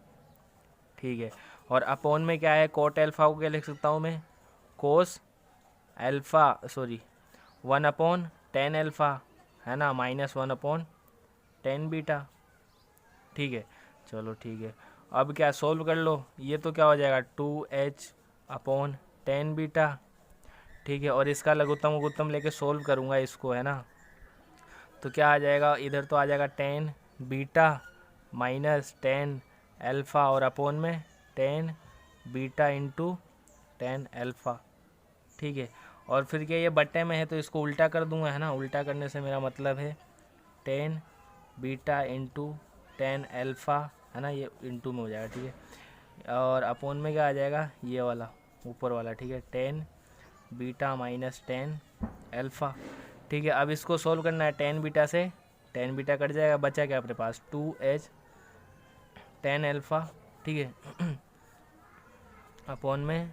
ठीक है। और अपॉन में क्या है, कोट अल्फ़ा को क्या लिख सकता हूँ मैं, कोस अल्फ़ा, सॉरी 1/10 अल्फ़ा, है ना, माइनस 1/10 बीटा, ठीक है। चलो ठीक है, अब क्या सोल्व कर लो, ये तो क्या हो जाएगा, 2h/10 बीटा, ठीक है। और इसका लघुत्तम लेके सोल्व करूँगा इसको, है ना। तो क्या आ जाएगा, इधर तो आ जाएगा 10 बीटा माइनस 10 अल्फ़ा, और अपॉन में 10 बीटा इंटू 10 अल्फ़ा, ठीक है। और फिर क्या ये बट्टे में है, तो इसको उल्टा कर दूंगा, है ना। उल्टा करने से मेरा मतलब है 10 बीटा इंटू 10 अल्फ़ा, है ना, ये इंटू में हो जाएगा, ठीक है। और अपॉन में क्या आ जाएगा, ये वाला ऊपर वाला, ठीक है, 10 बीटा माइनस 10 अल्फ़ा, ठीक है। अब इसको सोल्व करना है, 10 बीटा से 10 बीटा कट जाएगा, बचा क्या अपने पास, 2h 10 अल्फ़ा, ठीक है, अपॉन में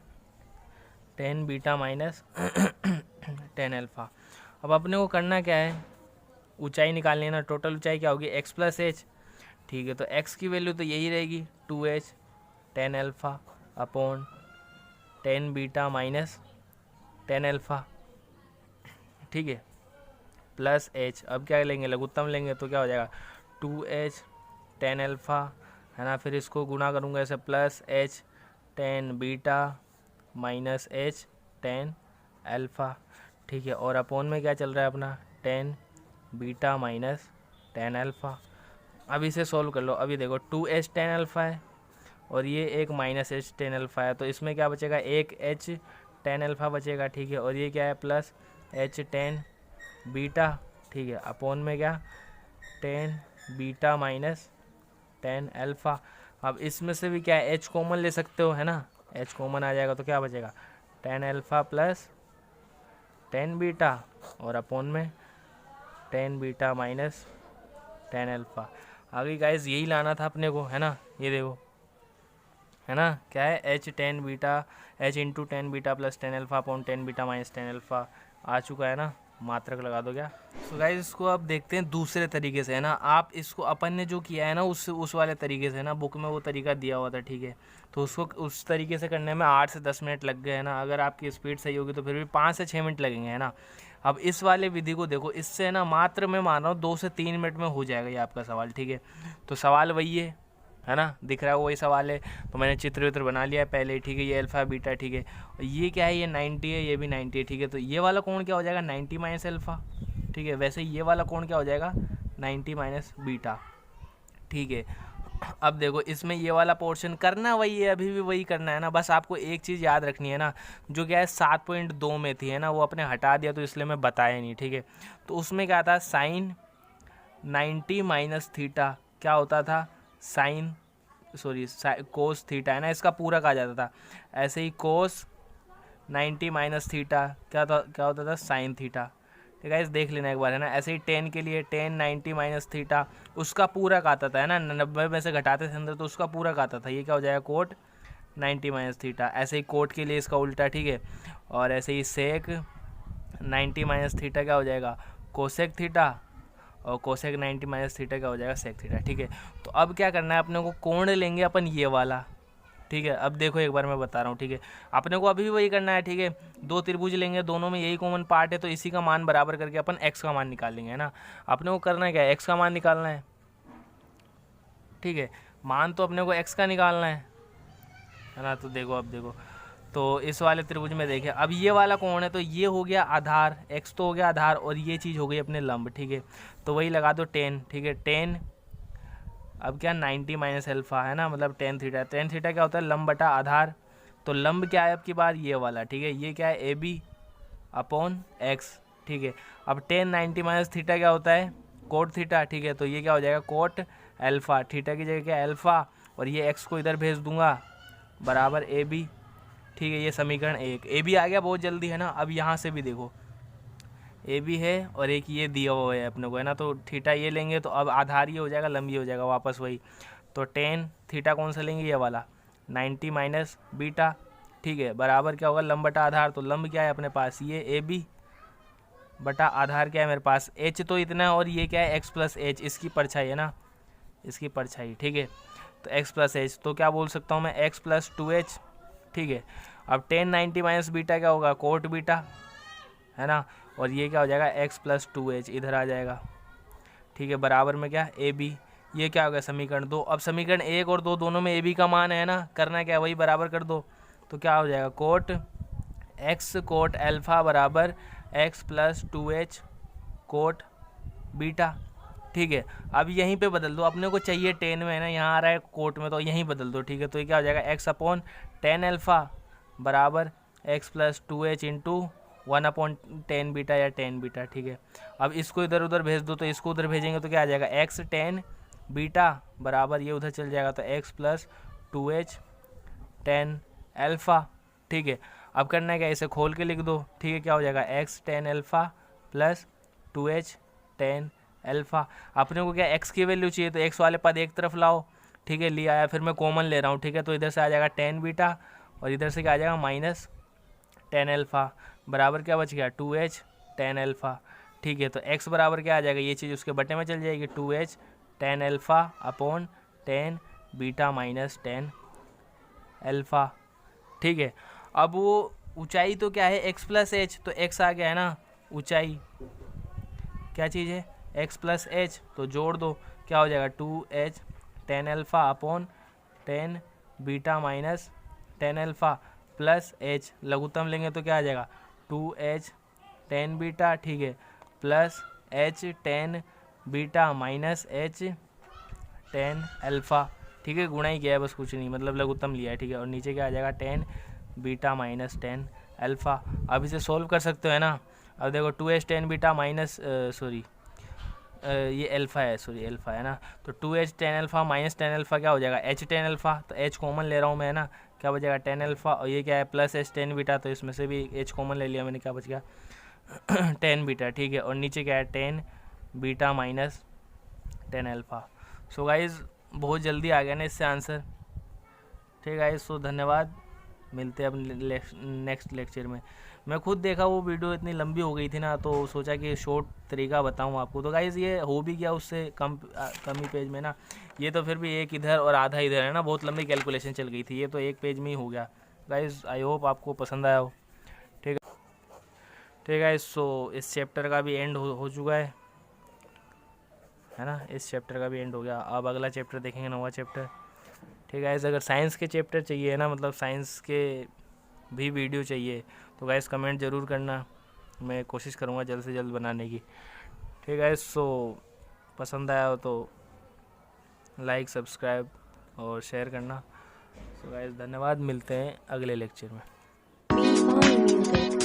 10 बीटा माइनस 10 अल्फ़ा। अब अपने को करना क्या है, ऊंचाई निकालनी है ना। टोटल ऊंचाई क्या होगी, x प्लस एच, ठीक है। तो x की वैल्यू तो यही रहेगी, 2h 10 alpha upon 10 beta minus 10 alpha, ठीक है, प्लस h। अब क्या लेंगे, लघुत्तम लेंगे, तो क्या हो जाएगा, 2h 10 अल्फ़ा, है ना। फिर इसको गुणा करूँगा ऐसे, plus h 10 beta minus h 10 alpha, ठीक है। और अपॉन में क्या चल रहा है अपना, 10 बीटा माइनस 10 अल्फ़ा। अब इसे सोल्व कर लो। अभी देखो, 2h 10 अल्फ़ा है, और ये एक माइनस h 10 अल्फ़ा है, तो इसमें क्या बचेगा, एक h 10 अल्फ़ा बचेगा, ठीक है। और ये क्या है, प्लस h 10 बीटा, ठीक है, अपॉन में क्या, 10 बीटा माइनस 10 अल्फ़ा। अब इसमें से भी क्या है, h कॉमन ले सकते हो, है ना, h कॉमन आ जाएगा, तो क्या बचेगा, 10 अल्फ़ा प्लस 10 बीटा, और अपॉन में 10 बीटा माइनस 10 अल्फ़ा। आगे गाइस यही लाना था अपने को, है ना। ये देखो, है ना, क्या है, h 10 beta, h into 10 beta plus 10 alpha upon 10 beta minus 10 alpha आ चुका है ना। मात्रक लगा दो क्या। सो गाइस इसको अब देखते हैं दूसरे तरीके से, है ना। आप इसको, अपन ने जो किया है ना, उस वाले तरीके से, ना, बुक में वो तरीका दिया हुआ था, ठीक है। तो उसको उस तरीके से करने में 8 से 10 मिनट लग गए, है ना। अगर आपकी स्पीड सही होगी तो फिर भी 5 से 6 मिनट लगेंगे, है ना। अब इस वाले विधि को देखो, इससे ना मात्र मैं मान रहा हूँ 2 से 3 मिनट में हो जाएगा ये आपका सवाल, ठीक है। तो सवाल वही है ना, दिख रहा है वही सवाल है। तो मैंने चित्र वित्र बना लिया है पहले, ठीक है। ये अल्फ़ा बीटा, ठीक है। और ये क्या है, ये 90 है, ये भी 90 है, ठीक है। तो ये वाला कोण क्या हो जाएगा, 90 माइनस अल्फ़ा, ठीक है। वैसे ये वाला कोण क्या हो जाएगा, 90 माइनस बीटा, ठीक है। अब देखो इसमें ये वाला पोर्शन करना वही है, अभी भी वही करना है ना, बस आपको एक चीज़ याद रखनी है ना, जो क्या है 7.2 में थी है ना, वो अपने हटा दिया तो इसलिए मैं बताया नहीं, ठीक है। तो उसमें क्या था, साइन 90 माइनस थीटा क्या होता था, साइन सॉरी कोस थीटा है ना, इसका पूरा कहा जाता था। ऐसे ही कोस 90 माइनस थीटा क्या होता था, साइन थीटा। ठीक है, इस देख लेना एक बार है ना। ऐसे ही 10 के लिए 10 90 माइनस थीटा, उसका पूरा का आता था है ना, 90 में से घटाते थे अंदर तो उसका पूरा का आता था, ये क्या हो जाएगा कोट 90 माइनस थीटा। ऐसे ही कोट के लिए इसका उल्टा, ठीक है। और ऐसे ही सेक 90 माइनस थीटा क्या हो जाएगा, कोसेक थीटा, और कोसेक 90 माइनस थीटा क्या हो जाएगा, सेक थीटा। ठीक है, तो अब क्या करना है अपने को, कोण लेंगे अपन ये वाला, ठीक है। अब देखो एक बार मैं बता रहा हूँ, ठीक है, अपने को अभी भी वही करना है, ठीक है। दो त्रिभुज लेंगे, दोनों में यही कॉमन पार्ट है, तो इसी का मान बराबर करके अपन x का मान निकाल लेंगे, है ना। अपने को करना है क्या, x का मान निकालना है, ठीक है। मान तो अपने को x का निकालना है ना। तो देखो, अब देखो, तो इस वाले त्रिभुज में देखें, अब ये वाला कौन है, तो ये हो गया आधार, x तो हो गया आधार, और ये चीज़ हो गई अपने लंब, ठीक है। तो वही लगा दो 10, ठीक है। 10 अब क्या 90 माइनस एल्फा है ना, मतलब टेन थीटा। टेन थीटा क्या होता है, लंब बटा आधार। तो लंब क्या है अब की बार, ये वाला, ठीक है। ये क्या है, ए बी अपॉन एक्स, ठीक है। अब 10 90 माइनस थीटा क्या होता है, कोट थीटा, ठीक है। तो ये क्या हो जाएगा, कोट एल्फा, थीटा की जगह क्या एल्फा, और ये एक्स को इधर भेज दूंगा, बराबर ए बी, ठीक है। ये समीकरण 1, ए बी आ गया बहुत जल्दी है ना। अब यहाँ से भी देखो, ए बी है और एक ये दिया हुआ है अपने को, है ना। तो थीटा ये लेंगे तो अब आधार ये हो जाएगा, लंब ये हो जाएगा, वापस वही। तो 10 थीटा कौन सा लेंगे, ये वाला 90 माइनस बीटा, ठीक है, बराबर क्या होगा, लंब बटा आधार। तो लंब क्या है अपने पास, ये ए बी बटा आधार क्या है मेरे पास, एच तो इतना है, और ये क्या है एक्स प्लस एच, इसकी परछाई है ना, इसकी परछाई, ठीक है। तो एक्स प्लस एच, तो क्या बोल सकता हूँ मैं, एक्स प्लस 2h, ठीक है। अब 10 90 माइनस बीटा क्या होगा, कोट बीटा, है ना। और ये क्या हो जाएगा, x प्लस 2h इधर आ जाएगा, ठीक है, बराबर में क्या ए बी। ये क्या हो गया, समीकरण 2। अब समीकरण 1 और 2 दोनों में ए बी का मान है ना, करना क्या, वही बराबर कर दो। तो क्या हो जाएगा, कोट x कोट एल्फा बराबर x plus 2h cot beta, ठीक है। अब यहीं पे बदल दो, अपने को चाहिए 10 में है ना, यहाँ आ रहा है कोट में, तो यहीं बदल दो, ठीक है। तो ये क्या हो जाएगा, x अपॉन 10 एल्फा बराबर x plus 2h into 1/10 beta या 10 बीटा, ठीक है। अब इसको इधर उधर भेज दो, तो इसको उधर भेजेंगे तो क्या आ जाएगा, x 10 बीटा बराबर ये उधर चल जाएगा, तो x प्लस 2h 10 एल्फा, ठीक है। अब करना है क्या, इसे खोल के लिख दो, ठीक है। क्या हो जाएगा, x 10 alpha plus 2h 10 alpha. अपने को क्या x की वैल्यू चाहिए, तो x वाले पद एक तरफ लाओ, ठीक है, लिया आया, फिर मैं कॉमन ले रहा हूँ, ठीक है। तो इधर से आ जाएगा 10 बीटा, और इधर से क्या आ जाएगा, माइनस 10 एल्फा, बराबर क्या बच गया, 2h 10 एल्फा, ठीक है। तो x बराबर क्या आ जाएगा, ये चीज़ उसके बटे में चल जाएगी, 2h 10 alpha upon 10 beta minus 10 alpha, ठीक है। अब वो ऊंचाई तो क्या है, x प्लस एच, तो x आ गया है ना, ऊंचाई क्या चीज़ है, x प्लस एच, तो जोड़ दो, क्या हो जाएगा, 2h 10 alpha upon 10 beta minus 10 alpha plus h, लघुत्तम लेंगे तो क्या आ जाएगा, 2h 10 बीटा, ठीक है, plus h 10 beta minus h 10 alpha, ठीक है। गुणा ही किया है बस, कुछ नहीं, मतलब लघुत्तम लिया है, ठीक है। और नीचे क्या आ जाएगा, 10 बीटा माइनस 10 एल्फा। अब इसे सोल्व कर सकते हो है ना। अब देखो 2h 10 बीटा माइनस ये एल्फा है, सॉरी एल्फा है ना। तो 2h 10 एल्फा माइनस 10 एल्फा क्या हो जाएगा, h 10 एल्फा, तो h कॉमन ले रहा हूँ मैं है ना, क्या बचेगा 10 एल्फा, और ये क्या है प्लस h 10 बीटा, तो इसमें से भी h कॉमन ले लिया मैंने, क्या बच गया 10 बीटा, ठीक है। और नीचे क्या है 10 beta minus 10 alpha. So guys बहुत जल्दी आ गया ना इससे आंसर, ठीक है गाइज। सो धन्यवाद, मिलते हैं अब नेक्स्ट लेक्चर में। मैं खुद देखा वो वीडियो इतनी लंबी हो गई थी ना, तो सोचा कि शॉर्ट तरीका बताऊं आपको। तो गाइज़ ये हो भी गया उससे कम ही पेज में ना। ये तो फिर भी एक इधर और आधा इधर है ना, बहुत लंबी कैलकुलेशन चल गई थी, ये तो एक पेज में ही हो गया। गाइज़ आई होप आपको पसंद आया हो, ठीक है, ठीक है। सो इस चैप्टर का भी एंड हो चुका है ना, इस चैप्टर का भी एंड हो गया। अब अगला चैप्टर देखेंगे, नवा चैप्टर, ठीक है। अगर साइंस के चैप्टर चाहिए ना, मतलब साइंस के भी वीडियो चाहिए, तो गाइस कमेंट ज़रूर करना, मैं कोशिश करूँगा जल्द से जल्द बनाने की, ठीक है। सो पसंद आया हो तो लाइक सब्सक्राइब और शेयर करना। तो गाइस धन्यवाद, मिलते हैं अगले लेक्चर में। Be Fine Music.